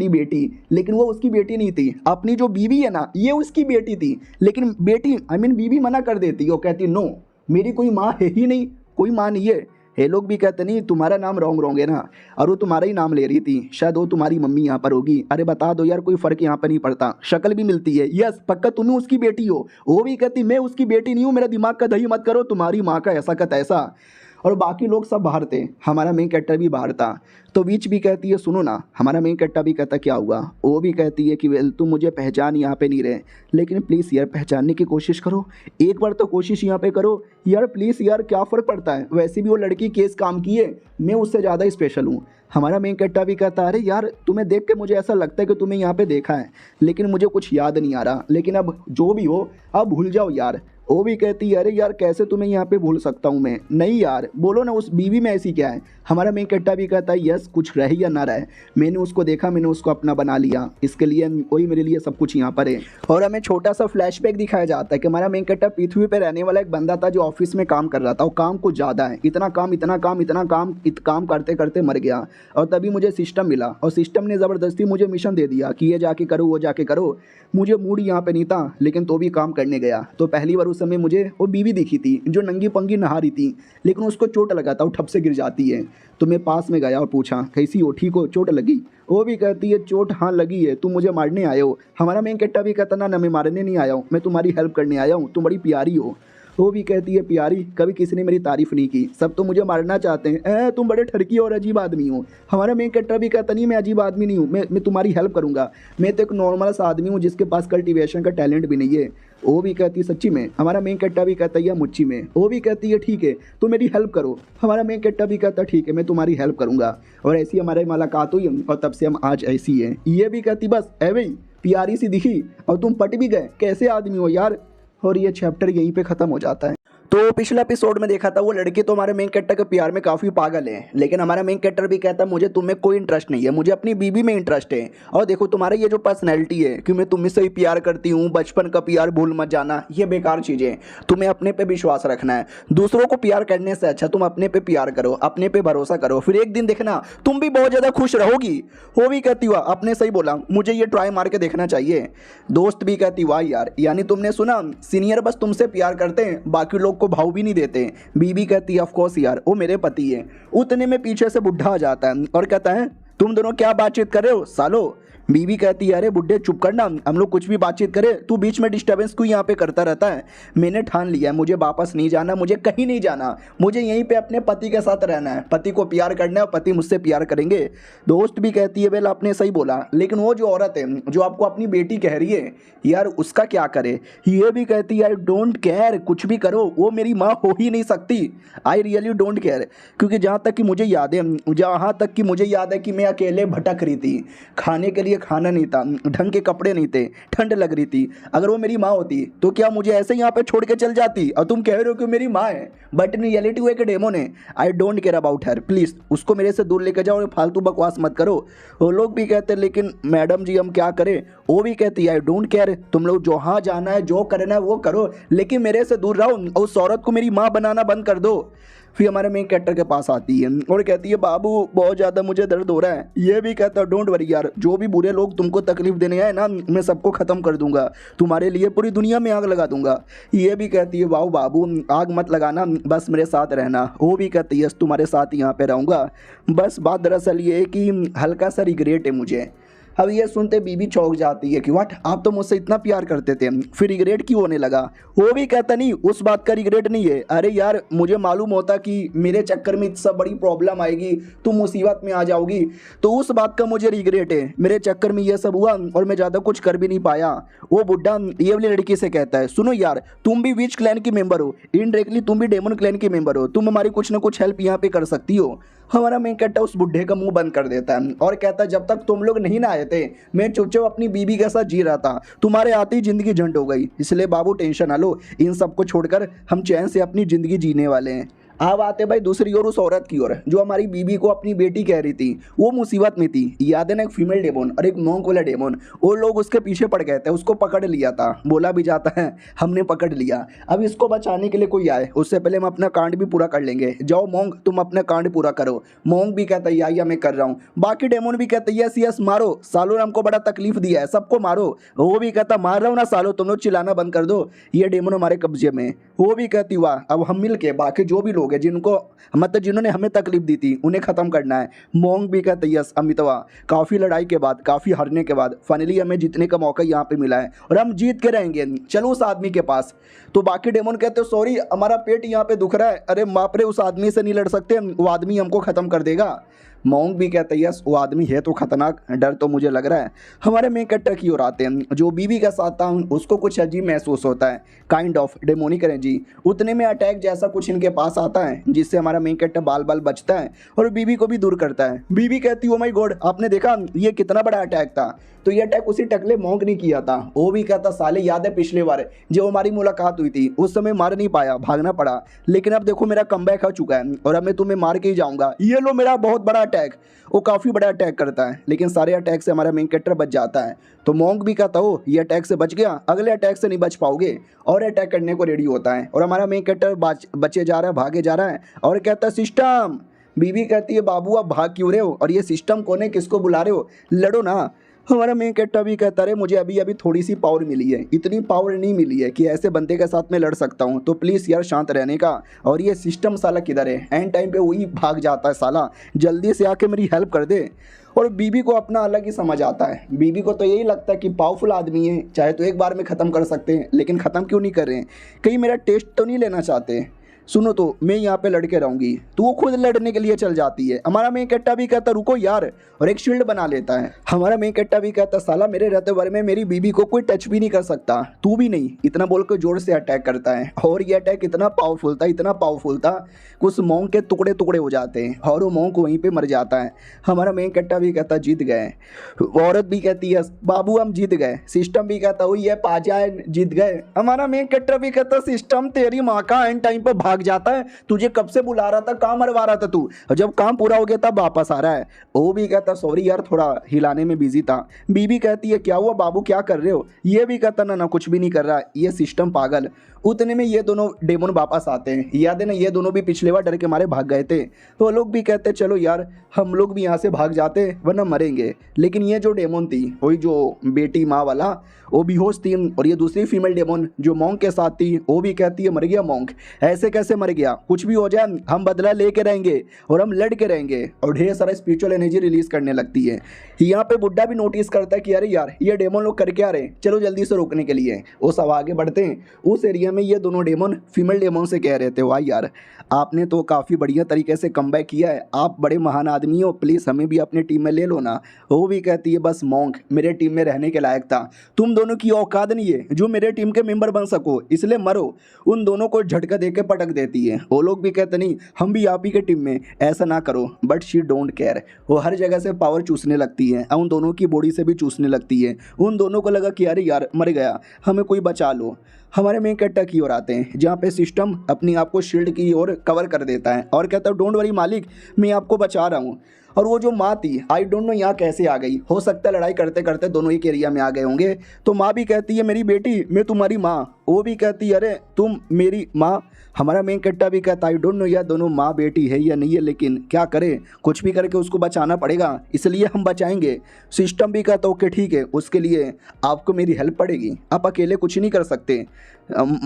बेटी, लेकिन वो उसकी बेटी नहीं थी। अपनी जो बीवी है ना ये उसकी बेटी थी, लेकिन बेटी बीवी मना कर देती, वो कहती नो मेरी कोई माँ है ही नहीं, कोई माँ नहीं है। ये लोग भी कहते नहीं तुम्हारा नाम रॉन्ग है ना, और वो तुम्हारा ही नाम ले रही थी, शायद वो तुम्हारी मम्मी यहाँ पर होगी। अरे बता दो यार कोई फ़र्क यहाँ पर नहीं पड़ता, शक्ल भी मिलती है, यस पक्का तुम्हें उसकी बेटी हो। वो भी कहती मैं उसकी बेटी नहीं हूँ, मेरा दिमाग का दही मत करो, तुम्हारी माँ का ऐसा का तैसा। और बाकी लोग सब बाहर थे, हमारा मेन कैरेक्टर भी बाहर था। तो बीच भी कहती है सुनो ना, हमारा मेन कैरेक्टर भी कहता क्या हुआ। वो भी कहती है कि वेल तुम मुझे पहचान यहाँ पे नहीं रहे, लेकिन प्लीज़ यार पहचानने की कोशिश करो, एक बार तो कोशिश यहाँ पे करो यार प्लीज़ यार, क्या फ़र्क पड़ता है, वैसे भी वो लड़की केस काम की है, मैं उससे ज़्यादा स्पेशल हूँ। हमारा मेन कैरेक्टर भी कहता है अरे यार तुम्हें देख के मुझे ऐसा लगता है कि तुम्हें यहाँ पे देखा है, लेकिन मुझे कुछ याद नहीं आ रहा, लेकिन अब जो भी हो अब भूल जाओ यार। वो भी कहती है अरे यार कैसे तुम्हें यहाँ पे भूल सकता हूँ मैं, नहीं यार बोलो ना उस बीवी में ऐसी क्या है। हमारा मेन कैरेक्टर भी कहता है यस कुछ रहे या ना रहे, मैंने उसको देखा, मैंने उसको अपना बना लिया, इसके लिए वही मेरे लिए सब कुछ यहाँ पर है। और हमें छोटा सा फ्लैशबैक दिखाया जाता है कि हमारा मेन कैरेक्टर पृथ्वी पर रहने वाला एक बंदा था जो ऑफिस में काम कर रहा था, और काम कुछ ज़्यादा है, इतना काम करते करते मर गया। और तभी मुझे सिस्टम मिला और सिस्टम ने ज़बरदस्ती मुझे मिशन दे दिया कि ये जाके करो वो जाके करो। मुझे मूड यहाँ पे नहीं था, लेकिन तो भी काम करने गया। तो पहली बार उस समय मुझे वो बीवी दिखी थी जो नंगी पंगी नहा रही थी, लेकिन उसको चोट लगा था, वो ठप से गिर जाती है। तो मैं पास में गया और पूछा कैसी हो, ठीक हो, चोट लगी। वो भी कहती है चोट हाँ लगी है, तुम मुझे मारने आए हो। हमारा मेन कैरेक्टर भी कहता ना मैं मारने नहीं आया हूँ, मैं तुम्हारी हेल्प करने आया हूँ, तुम बड़ी प्यारी हो। वो भी कहती है प्यारी कभी किसी ने मेरी तारीफ नहीं की, सब तो मुझे मारना चाहते हैं। तुम बड़े ठरकी और अजीब आदमी हो। हमारा मेन कैरेक्टर भी कहता नहीं मैं अजीब आदमी नहीं हूँ, मैं तुम्हारी हेल्प करूँगा, मैं तो एक नॉर्मल सा आदमी हूँ जिसके पास कल्टीवेशन का टैलेंट भी नहीं है। वो भी कहती है सच्ची में। हमारा मेन कैरेक्टर भी कहता है मुच्ची में। वो भी कहती है ठीक है तो मेरी हेल्प करो। हमारा मेन कैरेक्टर भी कहता है ठीक है मैं तुम्हारी हेल्प करूँगा। और ऐसी हमारी मुलाकात हुई और तब से हम आज ऐसी हैं। ये भी कहती बस एवे ही प्यारी सी दिखी और तुम पट भी गए, कैसे आदमी हो यार। और ये चैप्टर यहीं पे ख़त्म हो जाता है। तो पिछले एपिसोड में देखा था वो लड़के तो हमारे मेन कैरेक्टर के प्यार में काफ़ी पागल है, लेकिन हमारा मेन कैरेक्टर भी कहता है मुझे तुम्हें कोई इंटरेस्ट नहीं है, मुझे अपनी बीबी में इंटरेस्ट है। और देखो तुम्हारे ये जो पर्सनैलिटी है कि मैं तुम्हें से ही प्यार करती हूँ, बचपन का प्यार भूल मत जाना, ये बेकार चीज़ें। तुम्हें अपने पे विश्वास रखना है। दूसरों को प्यार करने से अच्छा तुम अपने पे प्यार करो, अपने पे भरोसा करो, फिर एक दिन देखना तुम भी बहुत ज़्यादा खुश रहोगी। वो भी कहती हुआ आपने सही बोला, मुझे ये ट्राई मार के देखना चाहिए। दोस्त भी कहती वाह यार, यानी तुमने सुना सीनियर बस तुमसे प्यार करते हैं, बाकी लोग को भाव भी नहीं देते। बीबी कहती है ऑफ कोर्स यार वो मेरे पति है। उतने में पीछे से बुढ़ा आ जाता है और कहता है तुम दोनों क्या बातचीत कर रहे हो सालो। बीबी कहती है अरे बुड्ढे चुप करना, हम लोग कुछ भी बातचीत करें, तू बीच में डिस्टर्बेंस क्यों यहाँ पे करता रहता है। मैंने ठान लिया है मुझे वापस नहीं जाना, मुझे कहीं नहीं जाना, मुझे यहीं पे अपने पति के साथ रहना है, पति को प्यार करना है और पति मुझसे प्यार करेंगे। दोस्त भी कहती है वेल आपने सही बोला, लेकिन वो जो औरत है जो आपको अपनी बेटी कह रही है यार उसका क्या करे। ये भी कहती है आई डोंट केयर, कुछ भी करो वो मेरी माँ हो ही नहीं सकती। आई रियली डोंट केयर, क्योंकि जहाँ तक कि मुझे याद है कि मैं अकेले भटक रही थी, खाने के लिए खाना नहीं था, ढंग के कपड़े नहीं थे, ठंड लग रही थी। अगर वो मेरी माँ होती तो क्या मुझे ऐसे यहाँ पे छोड़ के चल जाती। और तुम कह रहे हो कि मेरी माँ है, बट इन रियलिटी वो एक डेमोन है। I don't care about her, please उसको मेरे से दूर लेकर जाओ और फालतू बकवास मत करो। वो लोग भी कहते हैं लेकिन मैडम जी हम क्या करें। वो भी कहती है आई डोंट केयर, तुम लोग जहाँ जाना है जो करना है वो करो, लेकिन मेरे से दूर रहो और उस औरत को मेरी माँ बनाना बंद कर दो। फिर हमारे मेन कैरेक्टर के पास आती है और कहती है बाबू बहुत ज़्यादा मुझे दर्द हो रहा है। ये भी कहता है डोंट वरी यार, जो भी बुरे लोग तुमको तकलीफ देने आए ना मैं सबको ख़त्म कर दूंगा, तुम्हारे लिए पूरी दुनिया में आग लगा दूंगा। ये भी कहती है वाह बाबू आग मत लगाना, बस मेरे साथ रहना। वो भी कहती है तुम्हारे साथ यहाँ पे रहूँगा। बस बात दरअसल ये है कि हल्का सा रिग्रेट है मुझे। अब ये सुनते बीबी चौंक जाती है कि व्हाट, आप तो मुझसे इतना प्यार करते थे, फिर रिग्रेट क्यों होने लगा। वो भी कहता नहीं उस बात का रिग्रेट नहीं है, अरे यार मुझे मालूम होता कि मेरे चक्कर में इतना बड़ी प्रॉब्लम आएगी, तुम मुसीबत में आ जाओगी, तो उस बात का मुझे रिग्रेट है। मेरे चक्कर में ये सब हुआ और मैं ज़्यादा कुछ कर भी नहीं पाया। वो बुढ़ा ये वाली लड़की से कहता है सुनो यार तुम भी विच क्लैन की मेंबर हो, इनडायरेक्टली तुम भी डेमन क्लैन की मेंबर हो, तुम हमारी कुछ ना कुछ हेल्प यहाँ पे कर सकती हो। हमारा मेन कैरेक्टर उस बुढ़े का मुंह बंद कर देता है और कहता है जब तक तुम लोग नहीं ना आए थे मैं चुपचाप अपनी बीबी के साथ जी रहा था, तुम्हारे आते ही जिंदगी झंड हो गई, इसलिए बाबू टेंशन ना लो, इन सबको छोड़कर हम चैन से अपनी ज़िंदगी जीने वाले हैं। अब आते भाई दूसरी ओर उस औरत की ओर जो हमारी बीबी को अपनी बेटी कह रही थी, वो मुसीबत में थी। याद है ना एक फीमेल डेमोन और एक मोंक वाला डेमोन, वो लोग उसके पीछे पड़ गए थे, उसको पकड़ लिया था, बोला भी जाता है हमने पकड़ लिया। अब इसको बचाने के लिए कोई आए उससे पहले हम अपना कांड भी पूरा कर लेंगे, जाओ मोंग तुम अपना कांड पूरा करो। मोंग भी कहता है या मैं कर रहा हूँ, बाकी डेमोन भी कहते हैं यस यस मारो, सालों ने हमको बड़ा तकलीफ दिया है सबको मारो। वो भी कहता मार रहा हूँ ना सालों, तुम लोग चिल्लाना बंद कर दो, ये डेमोन हमारे कब्जे में। वो भी कहती हुआ अब हम मिल के बाकी जो भी लोग हैं जिनको मतलब जिन्होंने हमें तकलीफ दी थी उन्हें ख़त्म करना है। मोंग भी कहते यस अमितवा, काफ़ी लड़ाई के बाद काफ़ी हारने के बाद फाइनली हमें जीतने का मौका यहाँ पे मिला है और हम जीत के रहेंगे, चलो उस आदमी के पास। तो बाकी डेमोन कहते हो सॉरी हमारा पेट यहाँ पे दुख रहा है, अरे मापरे उस आदमी से नहीं लड़ सकते, वो आदमी हमको ख़त्म कर देगा। मोंग भी कहते हैं यस वो आदमी है तो खतरनाक, डर तो मुझे लग रहा है। हमारे मेन कैरेक्टर की ओर आते हैं जो बीबी का साथ था उसको कुछ अजीब महसूस होता है, काइंड ऑफ डेमोनिक एनर्जी। उतने में अटैक जैसा कुछ इनके पास आता है जिससे हमारा मेन कैरेक्टर बाल बाल बचता है और बीबी को भी दूर करता है। बीबी कहती ओ माय गॉड आपने देखा ये कितना बड़ा अटैक था, तो ये अटैक उसी टकले मोंग ने किया था। वो भी कहता साले याद है पिछले बार जो हमारी मुलाकात हुई थी उस समय मार नहीं पाया, भागना पड़ा, लेकिन अब देखो मेरा कमबैक हो चुका है और अब मैं तुम्हें मार के ही जाऊंगा, ये लो मेरा बहुत बड़ा अटैक। वो काफ़ी बड़ा अटैक करता है लेकिन सारे अटैक से हमारा मेन कैरेक्टर बच जाता है। तो मोंग भी कहता हो ये अटैक से बच गया, अगले अटैक से नहीं बच पाओगे, और अटैक करने को रेडी होता है और हमारा मेन कैरेक्टर बचे जा रहा है, भागे जा रहा है और कहता है सिस्टम। बीबी कहती है बाबू आप भाग क्यों रहे हो और ये सिस्टम कौन है, किसको बुला रहे हो, लड़ो ना। हमारा मेन कैरेक्टर भी कहता है मुझे अभी अभी थोड़ी सी पावर मिली है, इतनी पावर नहीं मिली है कि ऐसे बंदे के साथ में लड़ सकता हूँ, तो प्लीज़ यार शांत रहने का। और ये सिस्टम साला किधर है, एंड टाइम पे वही भाग जाता है साला, जल्दी से आके मेरी हेल्प कर दे। और बीबी को अपना अलग ही समझ आता है, बीबी को तो यही लगता है कि पावरफुल आदमी है, चाहे तो एक बार में ख़त्म कर सकते हैं, लेकिन ख़त्म क्यों नहीं कर रहे हैं, कहीं मेरा टेस्ट तो नहीं लेना चाहते। सुनो तो मैं यहाँ पे लड़के रहूंगी, तो वो खुद लड़ने के लिए चल जाती है। हमारा मेन कट्टा भी कहता रुको यार, और एक शील्ड बना लेता है। हमारा मेन कट्टा भी कहता साला मेरे रहते भर में मेरी बीबी को कोई टच भी नहीं कर सकता, तू भी नहीं, इतना बोल के जोर से अटैक करता है। और ये अटैक इतना पावरफुल था, इतना पावरफुल था, कुछ मोंग के टुकड़े टुकड़े हो जाते हैं और वो मोंग वहीं पे मर जाता है। हमारा मेन कट्टा भी कहता जीत गए। औरत भी कहती है बाबू हम जीत गए। सिस्टम भी कहता ये पाजा जीत गए। हमारा मेन कट्टा भी कहता सिस्टम तेरी माँ का, एंड टाइम पर भाग जाता है, तुझे कब से बुला रहा था, काम मरवा रहा था तू, और जब काम पूरा हो गया तब वापस आ रहा है। वो भी कहता सॉरी यार थोड़ा हिलाने में बिजी था। बीबी कहती है क्या हुआ बाबू क्या कर रहे हो, ये भी कहता ना कुछ भी नहीं कर रहा, ये सिस्टम पागल। उतने में ये दोनों डेमन वापस आते हैं, याद है ना ये दोनों भी पिछले बार डर के मारे भाग गए थे, तो वो लोग भी कहते चलो यार हम लोग भी यहाँ से भाग जाते वरना मरेंगे। लेकिन ये जो डेमन थी वही जो बेटी माँ वाला वो बेहोश थी, और ये दूसरी फीमेल डेमन जो मॉन्क के साथ थी वो भी कहती है मर गया मॉन्क, ऐसे कैसे मर गया, कुछ भी हो जाए हम बदला लेके रहेंगे और हम लड़ के रहेंगे, और ढेर सारा स्पिरिचुअल एनर्जी रिलीज करने लगती है। यहाँ पे बुड्ढा भी नोटिस करता है कि अरे यार ये डेमन लोग करके आ रहे हैं, चलो जल्दी से रोकने के लिए वो सब आगे बढ़ते हैं। उस एरिया में ये दोनों डेमन फीमेल डेमन से कह रहे थे वाह यार आपने तो काफ़ी बढ़िया तरीके से कमबैक किया है, आप बड़े महान आदमी हो, प्लीज़ हमें भी अपने टीम में ले लो ना। वो भी कहती है बस मॉन्क मेरे टीम में रहने के लायक था, तुम दोनों की औकात नहीं है जो मेरे टीम के मेंबर बन सको, इसलिए मरो। उन दोनों को झटका दे के पटक देती है। वो लोग भी कहते नहीं हम भी आप ही के टीम में, ऐसा ना करो, बट शी डोंट केयर। वो हर जगह से पावर चूसने लगती है, उन दोनों की बॉडी से भी चूसने लगती है। उन दोनों को लगा कि अरे यार मर गया, हमें कोई बचा लो। हमारे मेन कैरेक्टर की ओर आते हैं जहाँ पे सिस्टम अपनी आप को शील्ड की ओर कवर कर देता है और कहता है डोंट वरी मालिक मैं आपको बचा रहा हूँ। और वो जो माँ थी आई डोंट नो यहाँ कैसे आ गई, हो सकता है लड़ाई करते करते दोनों ही एरिया में आ गए होंगे। तो माँ भी कहती है मेरी बेटी मैं तुम्हारी माँ, वो भी कहती है अरे तुम मेरी माँ। हमारा मेन कैरेक्टर भी कहता है आई डोंट नो यार दोनों माँ बेटी है या नहीं है, लेकिन क्या करें कुछ भी करके उसको बचाना पड़ेगा, इसलिए हम बचाएंगे। सिस्टम भी कहता ओके ठीक है, उसके लिए आपको मेरी हेल्प पड़ेगी, आप अकेले कुछ नहीं कर सकते।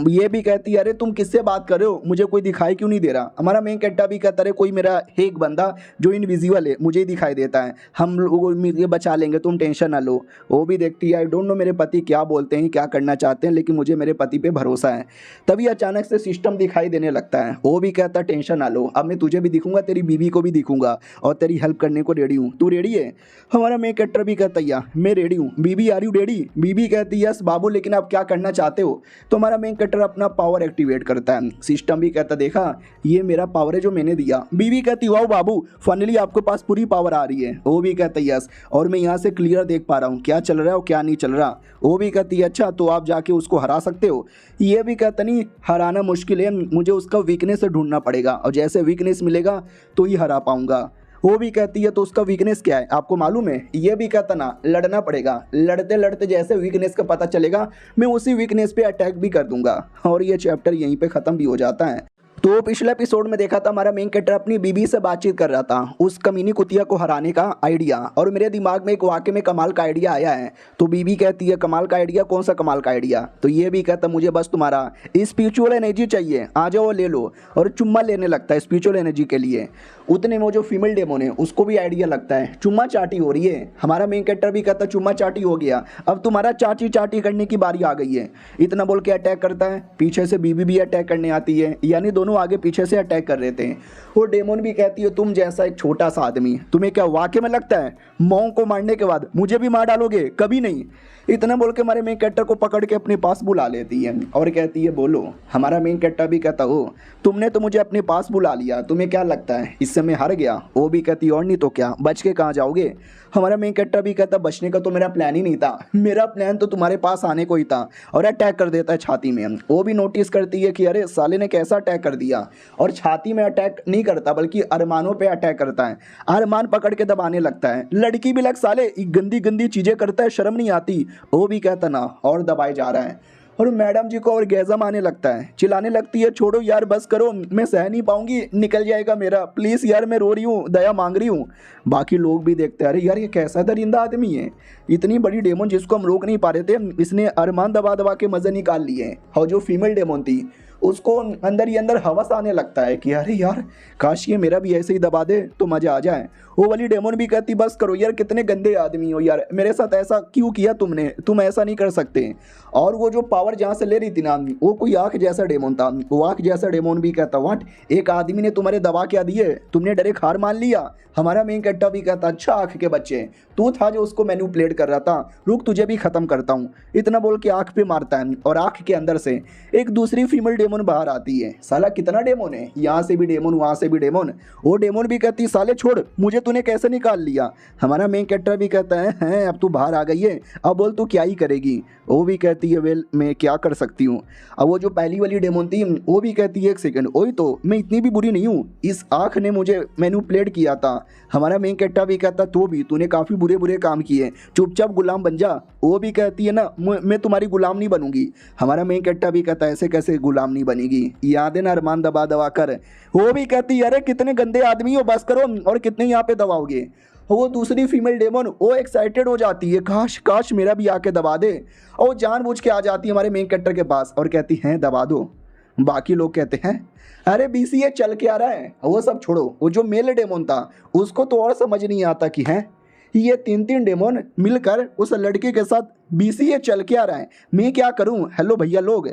ये भी कहती है अरे तुम किससे बात कर रहे हो, मुझे कोई दिखाई क्यों नहीं दे रहा। हमारा मेन कैरेक्टर भी कहता है कोई मेरा है एक बंदा जो इनविजिबल है मुझे ही दिखाई देता है, हम लोग ये बचा लेंगे तुम टेंशन ना लो। वो भी देखती है आई डोंट नो मेरे पति क्या बोलते हैं क्या करना चाहते हैं, लेकिन मुझे मेरे पति पे भरोसा है। तभी अचानक से सिस्टम दिखाई देने लगता है, वो भी कहता है टेंशन ना लो, अब मैं तुझे भी दिखूंगा तेरी बीवी को भी दिखूंगा और तेरी हेल्प करने को रेडी हूँ, तू रेडी है। हमारा मेन कैरेक्टर भी कहता है मैं रेडी हूँ। बीबी आर यू रेडी, बीबी कहती है यस बाबू लेकिन आप क्या करना चाहते हो। तो हमारा मेन कैरेक्टर अपना पावर एक्टिवेट करता है। सिस्टम भी कहता देखा ये मेरा पावर है जो मैंने दिया। बीबी कहती वाओ बाबू फाइनली आपके पास पूरी पावर आ रही है। वो भी कहता है यस और मैं यहाँ से क्लियर देख पा रहा हूँ क्या चल रहा है और क्या नहीं चल रहा। वो भी कहती है अच्छा तो आप जाके उसको हरा सकते हो। ये भी कहता नहीं हराना मुश्किल है, मुझे उसका वीकनेस ढूंढना पड़ेगा और जैसे वीकनेस मिलेगा तो ही हरा पाऊंगा। वो भी कहती है तो उसका वीकनेस क्या है आपको मालूम है। ये भी कहता ना लड़ना पड़ेगा, लड़ते लड़ते जैसे वीकनेस का पता चलेगा मैं उसी वीकनेस पे अटैक भी कर दूंगा। और ये चैप्टर यहीं पे ख़त्म भी हो जाता है। तो पिछले एपिसोड में देखा था हमारा मेन कैरेक्टर अपनी बीबी से बातचीत कर रहा था उस कमीनी कुतिया को हराने का आइडिया, और मेरे दिमाग में एक वाकई में कमाल का आइडिया आया है। तो बीबी कहती है कमाल का आइडिया, कौन सा कमाल का आइडिया। तो ये भी कहता मुझे बस तुम्हारा स्पिरिचुअल एनर्जी चाहिए, आ जाओ ले लो, और चुम्मा लेने लगता है स्पिरिचुअल एनर्जी के लिए। उतने में वो जो फीमेल डेमन है उसको भी आइडिया लगता है चुम्मा चाटी हो रही है। हमारा मेन कैरेक्टर भी कहता चुम्मा चाटी हो गया, अब तुम्हारा चाची चाटी करने की बारी आ गई है। इतना बोल के अटैक करता है, पीछे से बीबी भी अटैक करने आती है, यानी दोनों आगे पीछे से अटैक कर रहे थे। वो डेमन भी कहती है तुम जैसा एक छोटा सा आदमी तुम्हें क्या वाकई में लगता है मॉन्क को मारने के बाद मुझे भी मार डालोगे, कभी नहीं। इतना बोल के हमारे मेन कैरेक्टर को पकड़ के अपने पास बुला लेती है और कहती है बोलो। हमारा मेन कैरेक्टर भी कहता हो तुमने तो मुझे अपने पास बुला लिया, तुम्हें क्या लगता है इससे मैं हार गया। वो भी कहती और नहीं तो क्या, बच के कहाँ जाओगे। हमारा मेन कैरेक्टर भी कहता बचने का तो मेरा प्लान ही नहीं था, मेरा प्लान तो तुम्हारे पास आने को ही था, और अटैक कर देता है छाती में। वो भी नोटिस करती है कि अरे साले ने कैसा अटैक कर दिया, और छाती में अटैक नहीं करता बल्कि अरमानों पे अटैक करता है, अरमान पकड़ के दबाने लगता है। लड़की भी लग साले गंदी गंदी चीज़ें करता है, शर्म नहीं आती। वो भी कहता ना और दबाए जा रहा है। और मैडम जी को ऑर्गेज़म आने लगता है, चिल्लाने लगती है छोड़ो यार बस करो, मैं सह नहीं पाऊंगी, निकल जाएगा मेरा, प्लीज़ यार मैं रो रही हूँ, दया मांग रही हूँ। बाकी लोग भी देखते हैं अरे यार ये कैसा दरिंदा आदमी है, इतनी बड़ी डेमन जिसको हम रोक नहीं पा रहे थे, इसने अरमान दबा दबा के मज़े निकाल लिए। और जो फीमेल डेमन थी उसको अंदर ही अंदर हवस आने लगता है कि अरे यार काश ये मेरा भी ऐसे ही दबा दे तो मज़ा आ जाए। वो वाली डेमन भी कहती बस करो यार, कितने गंदे आदमी हो यार, मेरे साथ ऐसा क्यों किया तुमने, तुम ऐसा नहीं कर सकते। और वो जो पावर जहाँ से ले रही थी ना, वो कोई आँख जैसा डेमन था। वो आँख जैसा डेमन भी कहता व्हाट, एक आदमी ने तुम्हारे दबा क्या दिए, तुमने डायरेक्ट हार मान लिया। हमारा मेन कैरेक्टर भी कहता अच्छा आँख के बच्चे, तू था जो उसको मैनिपुलेट कर रहा था, रुक तुझे भी ख़त्म करता हूँ। इतना बोल के आँख पे मारता है और आँख के अंदर से एक दूसरी फीमेल डेमन बाहर आती है। साला कितना डेमन है, यहाँ से भी डेमन वहाँ से भी डेमन। वो डेमन भी कहती साले छोड़ मुझे तूने कैसे निकाल लिया। हमारा मेन कैरेक्टर भी कहता है अब तू बाहर आ गई है, अब बोल तू क्या ही करेगी। वो भी कहती है वेल मैं क्या कर सकती हूँ। अब वो जो पहली वाली डेमन थी वो भी कहती है एक सेकंड, वही तो मैं इतनी भी बुरी नहीं हूँ, इस आँख ने मुझे मैनिपुलेट किया था। हमारा मेन कैरेक्टर भी कहता तो भी तूने काफ़ी बुरे बुरे काम किए, चुपचाप गुलाम बन जा। वो भी कहती है ना मैं तुम्हारी गुलाम नहीं बनूंगी। हमारा मेन कैरेक्टर भी कहता है ऐसे कैसे गुलाम नहीं बनेगी, याद है ना अरमान दबा दबा कर। वो भी कहती है अरे कितने गंदे आदमी हो बस करो, और कितने यहाँ पे दबाओगे। वो दूसरी फीमेल डेमन वो एक्साइटेड हो जाती है काश काश मेरा भी आके दबा दे, और जानबूझ के आ जाती है हमारे मेन कैरेक्टर के पास और कहती हैं दबा दो। बाकी लोग कहते हैं अरे बीसी ये चल के आ रहा है, वो सब छोड़ो। वो जो मेल डेमन था उसको तो और समझ नहीं आता कि हैं ये तीन तीन डेमन मिलकर उस लड़के के साथ बीसीए चल के आ रहा है, मैं क्या करूं। हेलो भैया लोग।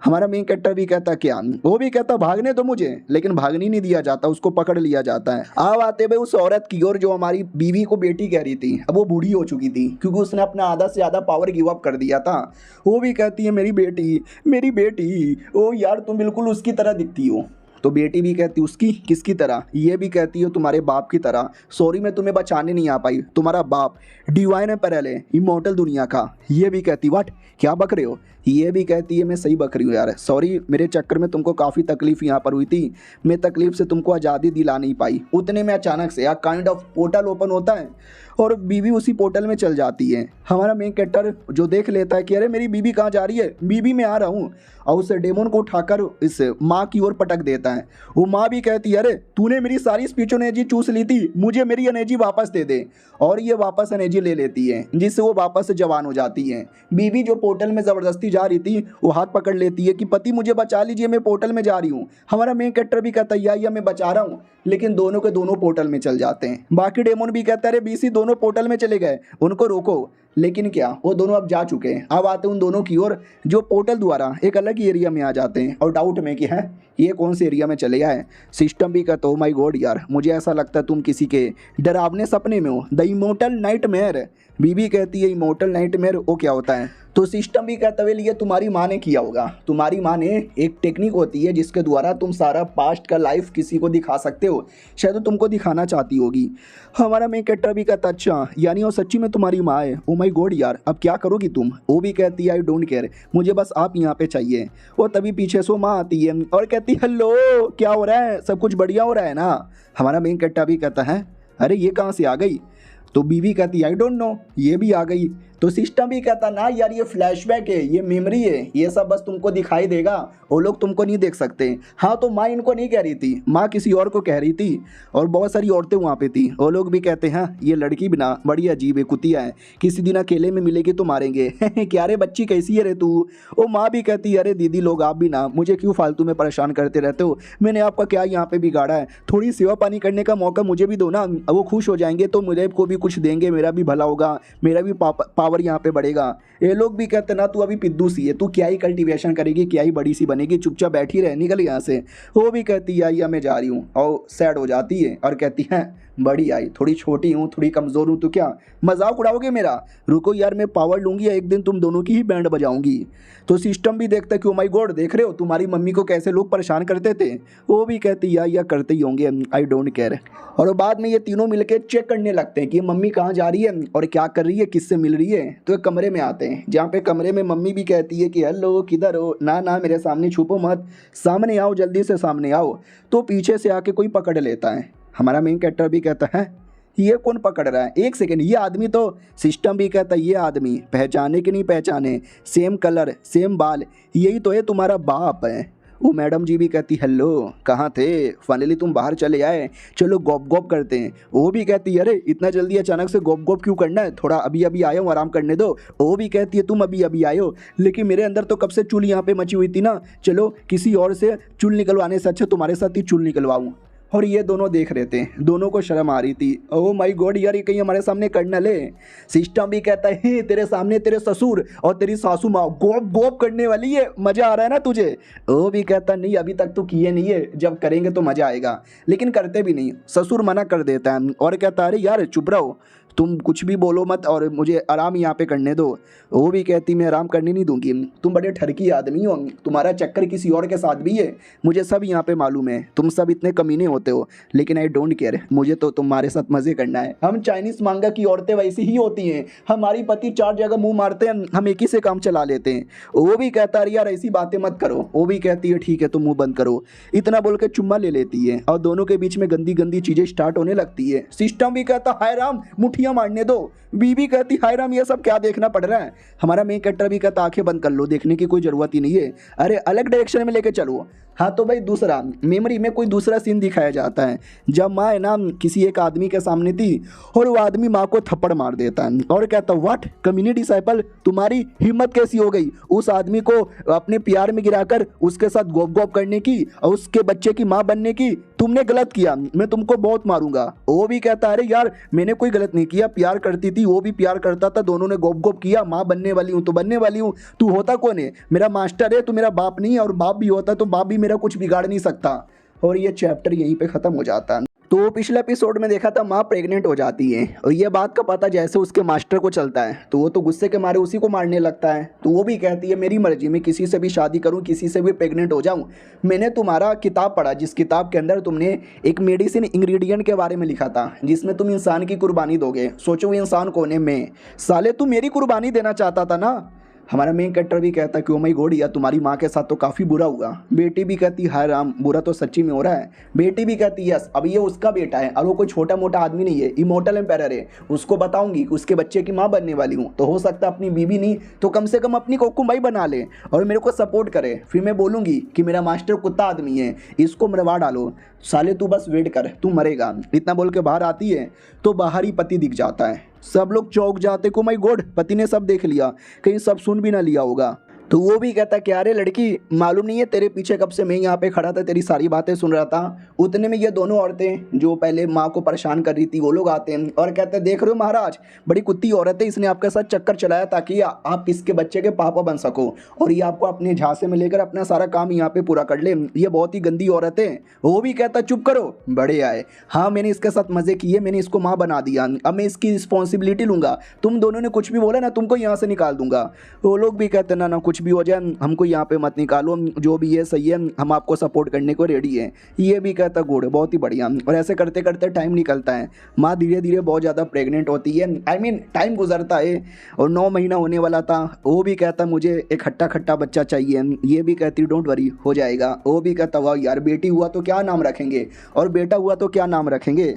हमारा मेन कैरेक्टर भी कहता क्या, वो भी कहता भागने दो मुझे, लेकिन भागने नहीं दिया जाता, उसको पकड़ लिया जाता है। अब आते भाई उस औरत की ओर जो हमारी बीवी को बेटी कह रही थी, अब वो बूढ़ी हो चुकी थी क्योंकि उसने अपना आधा से ज़्यादा पावर गिव अप कर दिया था। वो भी कहती है मेरी बेटी मेरी बेटी, ओ यार तुम बिल्कुल उसकी तरह दिखती हो। तो बेटी भी कहती उसकी किसकी तरह, ये भी कहती है तुम्हारे बाप की तरह, सॉरी मैं तुम्हें बचाने नहीं आ पाई, तुम्हारा बाप डिवाइन है पहले इमॉर्टल दुनिया का। ये भी कहती व्हाट क्या बक रहे हो। ये भी कहती है मैं सही बक रही हूँ यार, सॉरी मेरे चक्कर में तुमको काफ़ी तकलीफ यहाँ पर हुई थी, मैं तकलीफ से तुमको आज़ादी दिला नहीं पाई। उतने में अचानक से काइंड ऑफ पोर्टल ओपन होता है और बीवी उसी पोर्टल में चल जाती है। हमारा मेन कैरेक्टर जो देख लेता है कि अरे मेरी बीवी कहाँ जा रही है, बीवी मैं आ रहा हूँ, और उस डेमन को उठाकर इस माँ की ओर पटक देता है। वो माँ भी कहती है अरे तूने मेरी सारी स्पिरिचुअल एनर्जी चूस ली थी, मुझे मेरी एनर्जी वापस दे दे। और ये वापस एनर्जी ले लेती है जिससे वो वापस से जवान हो जाती है। बीवी जो पोर्टल में ज़बरदस्ती जा रही थी वो हाथ पकड़ लेती है कि पति मुझे बचा लीजिए मैं पोर्टल में जा रही हूँ। हमारा मेन कैरेक्टर भी कहता है या मैं बचा रहा हूँ, लेकिन दोनों के दोनों पोर्टल में चल जाते हैं। बाकी डेमन भी कहता है अरे बीसी दोनों पोर्टल में चले गए, उनको रोको। लेकिन क्या वो दोनों अब जा चुके हैं। अब आते हैं उन दोनों की ओर जो पोर्टल द्वारा एक अलग ही एरिया में आ जाते हैं और डाउट में कि है ये कौन से एरिया में चले गए। सिस्टम भी कहता हो माय गॉड यार मुझे ऐसा लगता है तुम किसी के डरावने सपने में हो, द इमोर्टल नाइटमेयर। बीबी कहती है इमोर्टल नाइटमेयर वो क्या होता है। तो सिस्टम भी कहता है ये तुम्हारी माँ ने किया होगा। तुम्हारी माँ ने एक टेक्निक होती है जिसके द्वारा तुम सारा पास्ट का लाइफ किसी को दिखा सकते हो, शायद तो तुमको दिखाना चाहती होगी। हमारा मेन कैरेक्टर भी कहता अच्छा यानी वो सच्ची में तुम्हारी माँ है। ओ माय गॉड यार अब क्या करोगी तुम। वो भी कहती है आई डोंट केयर, मुझे बस आप यहाँ पे चाहिए। वो तभी पीछे से माँ आती है और कहती हेलो क्या हो रहा है, सब कुछ बढ़िया हो रहा है ना। हमारा मेन कैरेक्टर भी कहता है अरे ये कहाँ से आ गई। तो बीवी कहती आई डोंट नो, ये भी आ गई। तो सिस्टम भी कहता ना यार ये फ्लैशबैक है, ये मेमोरी है, ये सब बस तुमको दिखाई देगा, वो लोग तुमको नहीं देख सकते। हाँ तो माँ इनको नहीं कह रही थी, माँ किसी और को कह रही थी और बहुत सारी औरतें वहाँ पे थी। वो लोग भी कहते हैं ये लड़की भी ना बड़ी अजीब है, कुतिया है, किसी दिन अकेले में मिलेगी तो मारेंगे। क्या रे बच्ची कैसी है रे तू। वो माँ भी कहती है अरे दीदी लोग आप भी ना मुझे क्यों फालतू में परेशान करते रहते हो, मैंने आपका क्या यहाँ पे बिगाड़ा है, थोड़ी सेवा पानी करने का मौका मुझे भी दो ना। वो खुश हो जाएंगे तो मुझे को भी कुछ देंगे, मेरा भी भला होगा, मेरा भी पावर यहाँ पे बढ़ेगा। ये लोग भी कहते ना तू अभी पिद्दू सी है, तू क्या ही कल्टीवेशन करेगी, क्या ही बड़ी सी बनेगी, चुपचाप बैठी रहे, निकल यहाँ से। वो भी कहती है या मैं जा रही हूँ और सैड हो जाती है और कहती है बड़ी आई, थोड़ी छोटी हूँ थोड़ी कमज़ोर हूँ तो क्या मजाक उड़ाओगे मेरा, रुको यार मैं पावर लूँगी, एक दिन तुम दोनों की ही बैंड बजाऊंगी। तो सिस्टम भी देखता है कि ओ माय गॉड देख रहे हो तुम्हारी मम्मी को कैसे लोग परेशान करते थे। वो भी कहती या करते ही होंगे आई डोंट केयर। और बाद में ये तीनों मिलकर चेक करने लगते हैं कि मम्मी कहाँ जा रही है और क्या कर रही है, किससे मिल रही है। तो एक कमरे में आते हैं जहाँ पे कमरे में मम्मी भी कहती है कि हेलो किधर हो, ना ना मेरे सामने छुपो मत, सामने आओ जल्दी से सामने आओ। तो पीछे से आके कोई पकड़ लेता है। हमारा मेन कैरेक्टर भी कहता है ये कौन पकड़ रहा है, एक सेकेंड, ये आदमी तो, सिस्टम भी कहता है ये आदमी पहचाने कि नहीं पहचाने, सेम कलर सेम बाल, यही तो है तुम्हारा बाप है। वो मैडम जी भी कहती हेलो कहाँ थे, फाइनली तुम बाहर चले आए, चलो गॉप गॉप करते हैं। वो भी कहती है अरे इतना जल्दी अचानक से गॉप गॉप क्यों करना है, थोड़ा अभी अभी आया हूँ आराम करने दो। वो भी कहती है तुम अभी अभी आए हो, लेकिन मेरे अंदर तो कब से चुल यहाँ पे मची हुई थी ना, चलो किसी और से चुल निकलवाने से अच्छा तुम्हारे साथ ही चुल निकलवाऊँ। और ये दोनों देख रहे थे, दोनों को शर्म आ रही थी, ओह माय गॉड यार ये कहीं हमारे सामने कर न ले। सिस्टम भी कहता है "हे, तेरे सामने तेरे ससुर और तेरी सासू माँ गोप गोप करने वाली है, मज़ा आ रहा है ना तुझे। वो भी कहता नहीं अभी तक तो किए नहीं है, जब करेंगे तो मज़ा आएगा, लेकिन करते भी नहीं। ससुर मना कर देता है और कहता है अरे यार चुप रहो, तुम कुछ भी बोलो मत और मुझे आराम यहाँ पे करने दो। वो भी कहती मैं आराम करने नहीं दूंगी, तुम बड़े ठरकी आदमी हो, तुम्हारा चक्कर किसी और के साथ भी है, मुझे सब यहाँ पे मालूम है, तुम सब इतने कमीने होते हो, लेकिन आई डोंट केयर, मुझे तो तुम्हारे साथ मज़े करना है। हम चाइनीज़ मांगा की औरतें वैसी ही होती हैं, हमारी पति 4 जगह मुँह मारते हैं, हम एक ही से काम चला लेते हैं। वो भी कहता है यार ऐसी बातें मत करो। वो भी कहती है ठीक है तुम मुँह बंद करो, इतना बोल के चुम्मा ले लेती है और दोनों के बीच में गंदी गंदी चीज़ें स्टार्ट होने लगती है। सिस्टम भी कहता हाय राम मुठिया मारने दो। बीबी कहती हाय राम ये सब क्या देखना पड़ रहा है। हमारा मेन कैरेक्टर भी कहता आंखें बंद कर लो, देखने की कोई ज़रूरत ही नहीं है, अरे अलग डायरेक्शन में लेके चलो। हाँ तो भाई दूसरा मेमोरी में कोई दूसरा सीन दिखाया जाता है जब माँ है ना किसी एक आदमी के सामने थी और वो आदमी माँ को थप्पड़ मार देता है और कहता व्हाट कम्युनिटी डिसाइपल, तुम्हारी हिम्मत कैसी हो गई उस आदमी को अपने प्यार में गिराकर उसके साथ गोप गोप करने की और उसके बच्चे की माँ बनने की, तुमने गलत किया, मैं तुमको बहुत मारूंगा। वो भी कहता अरे यार मैंने कोई गलत नहीं किया, प्यार करती थी वो भी प्यार करता था, दोनों ने गोप गोप किया, माँ बनने वाली हूँ तो बनने वाली हूँ, तू होता कौन है, मेरा मास्टर है, तू मेरा बाप नहीं है, और बाप भी होता तो बाप भी मेरा कुछ बिगाड़ नहीं सकता। और ये चैप्टर यहीं पे ख़त्म हो जाता है। तो पिछले एपिसोड में देखा था माँ प्रेग्नेंट हो जाती है और ये बात का पता जैसे उसके मास्टर को चलता है तो वो तो गुस्से के मारे उसी को मारने लगता है। तो वो भी कहती है मेरी मर्जी, मैं किसी से भी शादी करूँ, किसी से भी प्रेग्नेंट हो जाऊँ। मैंने तुम्हारा किताब पढ़ा जिस किताब के अंदर तुमने एक मेडिसिन इंग्रेडिएंट के बारे में लिखा था जिसमें तुम इंसान की कुर्बानी दोगे। सोचो वो इंसान कौन है, मैं, साले तू मेरी कुर्बानी देना चाहता था ना। हमारा मेन कैरेक्टर भी कहता है कि ओ माय गॉड यार तुम्हारी माँ के साथ तो काफ़ी बुरा हुआ। बेटी भी कहती हाय राम बुरा तो सच्ची में हो रहा है। बेटी भी कहती यस अब ये उसका बेटा है और वो कोई छोटा मोटा आदमी नहीं है, इमोर्टल एम्पायर है, उसको बताऊंगी कि उसके बच्चे की माँ बनने वाली हूँ, तो हो सकता है अपनी बीवी नहीं तो कम से कम अपनी कोकुमाई बना ले और मेरे को सपोर्ट करे। फिर मैं बोलूँगी कि मेरा मास्टर कुत्ता आदमी है, इसको मरवा डालो, साले तू बस वेट कर तू मरेगा। इतना बोल के बाहर आती है तो बाहर ही पति दिख जाता है। सब लोग चौंक जाते को माय गॉड पति ने सब देख लिया, कहीं सब सुन भी ना लिया होगा। तो वो भी कहता क्या रे लड़की मालूम नहीं है तेरे पीछे कब से मैं यहाँ पे खड़ा था, तेरी सारी बातें सुन रहा था। उतने में ये दोनों औरतें जो पहले माँ को परेशान कर रही थी वो लोग आते हैं और कहते हैं देख रहे हो महाराज बड़ी कुत्ती औरत है, इसने आपके साथ चक्कर चलाया ताकि आप इसके बच्चे के पापा बन सको और ये आपको अपने झांसे में लेकर अपना सारा काम यहाँ पे पूरा कर ले, ये बहुत ही गंदी औरत है। वो भी कहता चुप करो बड़े आए, हाँ मैंने इसके साथ मजे किए, मैंने इसको माँ बना दिया, अब मैं इसकी रिस्पॉन्सिबिलिटी लूंगा, तुम दोनों ने कुछ भी बोला ना तुमको यहाँ से निकाल दूंगा। वो लोग भी कहते ना कुछ भी हो जाए हमको यहाँ पे मत निकालो, जो भी है सही है, हम आपको सपोर्ट करने को रेडी है। ये भी कहता गुड बहुत ही बढ़िया। और ऐसे करते करते टाइम निकलता है, माँ धीरे धीरे बहुत ज़्यादा प्रेग्नेंट होती है, आई मीन टाइम गुजरता है और 9 महीना होने वाला था। वो भी कहता मुझे एक खट्टा खट्टा बच्चा चाहिए, ये भी कहती डोंट वरी हो जाएगा। वो भी कहता वाह यार बेटी हुआ तो क्या नाम रखेंगे और बेटा हुआ तो क्या नाम रखेंगे।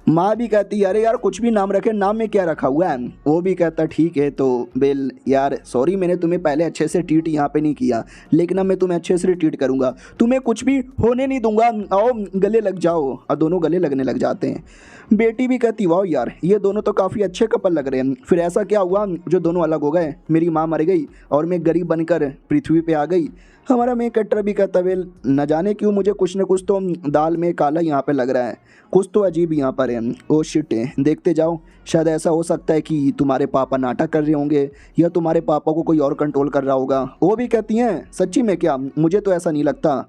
माँ भी कहती अरे यार कुछ भी नाम रखे, नाम में क्या रखा हुआ है। वो भी कहता ठीक है तो बेल यार सॉरी मैंने तुम्हें पहले अच्छे से ट्रीट यहाँ पे नहीं किया, लेकिन अब मैं तुम्हें अच्छे से ट्रीट करूँगा, तुम्हें कुछ भी होने नहीं दूंगा, आओ गले लग जाओ। और दोनों गले लगने लग जाते हैं। बेटी भी कहती वाह यार ये दोनों तो काफ़ी अच्छे कपल लग रहे हैं। फिर ऐसा क्या हुआ जो दोनों अलग हो गए, मेरी माँ मर गई और मैं गरीब बनकर पृथ्वी पे आ गई। हमारा मेन कैरेक्टर भी कहता वेल न जाने क्यों मुझे कुछ न कुछ तो दाल में काला यहाँ पे लग रहा है, कुछ तो अजीब यहाँ पर है। ओ शिट है, देखते जाओ शायद ऐसा हो सकता है कि तुम्हारे पापा नाटक कर रहे होंगे या तुम्हारे पापा को कोई और कंट्रोल कर रहा होगा। वो भी कहती हैं सच्ची में क्या, मुझे तो ऐसा नहीं लगता।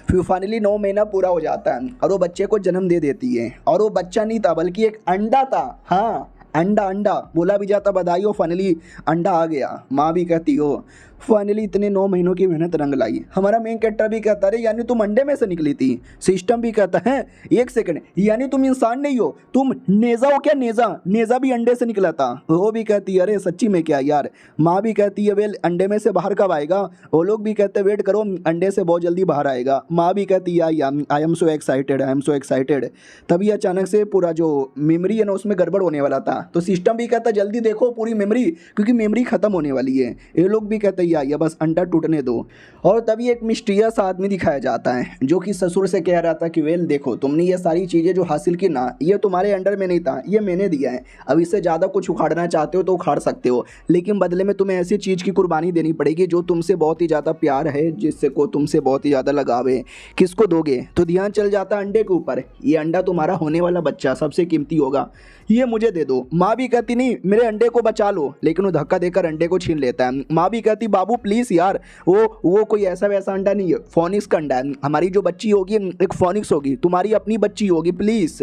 फिर फाइनली 9 महीना पूरा हो जाता है और वो बच्चे को जन्म दे देती है और वो बच्चा नहीं था बल्कि एक अंडा था। हाँ अंडा बोला भी जाता बधाई हो फाइनली अंडा आ गया। माँ भी कहती हो फाइनली इतने 9 महीनों की मेहनत रंग लाई। हमारा मेन कैरेक्टर भी कहता है यानी तुम अंडे में से निकली थी। सिस्टम भी कहता है एक सेकंड, यानी तुम इंसान नहीं हो, तुम नेजा हो क्या? नेजा नेजा भी अंडे से निकला था। वो भी कहती है अरे सच्ची में क्या यार। माँ भी कहती है वेल अंडे में से बाहर कब आएगा? वो लोग भी कहते हैं वेट करो, अंडे से बहुत जल्दी बाहर आएगा। माँ भी कहती है I am so excited, I am so excited. तभी अचानक से पूरा जो मेमोरी है ना उसमें गड़बड़ होने वाला था। तो सिस्टम भी कहता है जल्दी देखो पूरी मेमोरी, क्योंकि मेमोरी खत्म होने वाली है। ये लोग भी कहते हैं या बस अंडा टूटने दो। और तभी एक मिस्टीरियस आदमी दिखाया जाता है जो कि ससुर से कह रहा था कि वेल देखो तुमने ये सारी चीज़ें जो हासिल की ना, ये तुम्हारे अंडर में नहीं था, ये मैंने दिया है। अब इससे ज़्यादा कुछ उखाड़ना चाहते हो तो उखाड़ सकते हो, लेकिन बदले में तुम्हें ऐसी चीज़ की कुर्बानी देनी पड़ेगी जो तुमसे बहुत ही ज़्यादा प्यार है, जिससे को तुमसे बहुत ही ज़्यादा लगाव है। किसको दोगे? तो ध्यान चल जाता है अंडे के ऊपर। ये अंडा तुम्हारा होने वाला बच्चा सबसे कीमती होगा, ये मुझे दे दो। माँ भी कहती नहीं मेरे अंडे को बचा लो, लेकिन वो धक्का देकर अंडे को छीन लेता है। माँ भी कहती बाबू प्लीज़ यार, वो कोई ऐसा वैसा अंडा नहीं है, फोनिक्स का अंडा है। हमारी जो बच्ची होगी एक फोनिक्स होगी, तुम्हारी अपनी बच्ची होगी प्लीज़।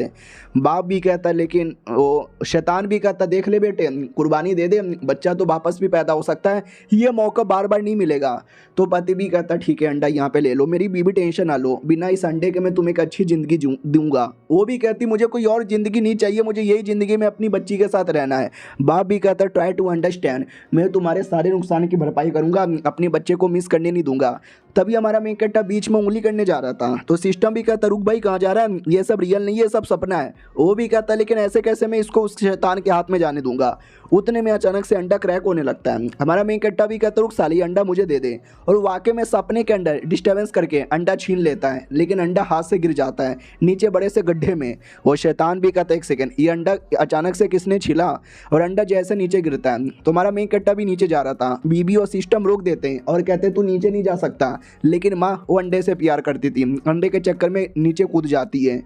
बाप भी कहता है लेकिन वो शैतान भी कहता देख ले बेटे, कुर्बानी दे दे, बच्चा तो वापस भी पैदा हो सकता है, ये मौका बार बार नहीं मिलेगा। तो पति भी कहता ठीक है अंडा यहाँ पे ले लो, मेरी बीबी टेंशन ना लो, बिना इस अंडे के मैं तुम्हें एक अच्छी ज़िंदगी दूंगा। वो भी कहती मुझे कोई और ज़िंदगी नहीं चाहिए, मुझे यही ज़िंदगी में अपनी बच्ची के साथ रहना है। बाप भी कहता ट्राई टू अंडरस्टैंड, मैं तुम्हारे सारे नुकसान की भरपाई करूंगा, अपने बच्चे को मिस करने नहीं दूंगा। तभी हमारा मेन कैरेक्टर बीच में उंगली करने जा रहा था। तो सिस्टम भी कहता रुक भाई कहाँ जा रहा है, ये सब रियल नहीं है, सब सपना है। वो भी कहता लेकिन ऐसे कैसे मैं इसको उस शैतान के हाथ में जाने दूंगा। उतने में अचानक से अंडा क्रैक होने लगता है। हमारा मेन कैरेक्टर भी कहता रुक साली अंडा मुझे दे दे, और वाकई में सपने के अंदर डिस्टर्बेंस करके अंडा छीन लेता है, लेकिन अंडा हाथ से गिर जाता है नीचे बड़े से गड्ढे में। वो शैतान भी कहता है एक सेकंड, ये अंडा अचानक से किसने छीला? और अंडा जैसे नीचे गिरता है तो हमारा मेन कैरेक्टर भी नीचे जा रहा था। बीबी और सिस्टम रोक देते हैं और कहते तू नीचे नहीं जा सकता, लेकिन माँ वो अंडे से प्यार करती थी, अंडे के चक्कर में नीचे कूद जाती है।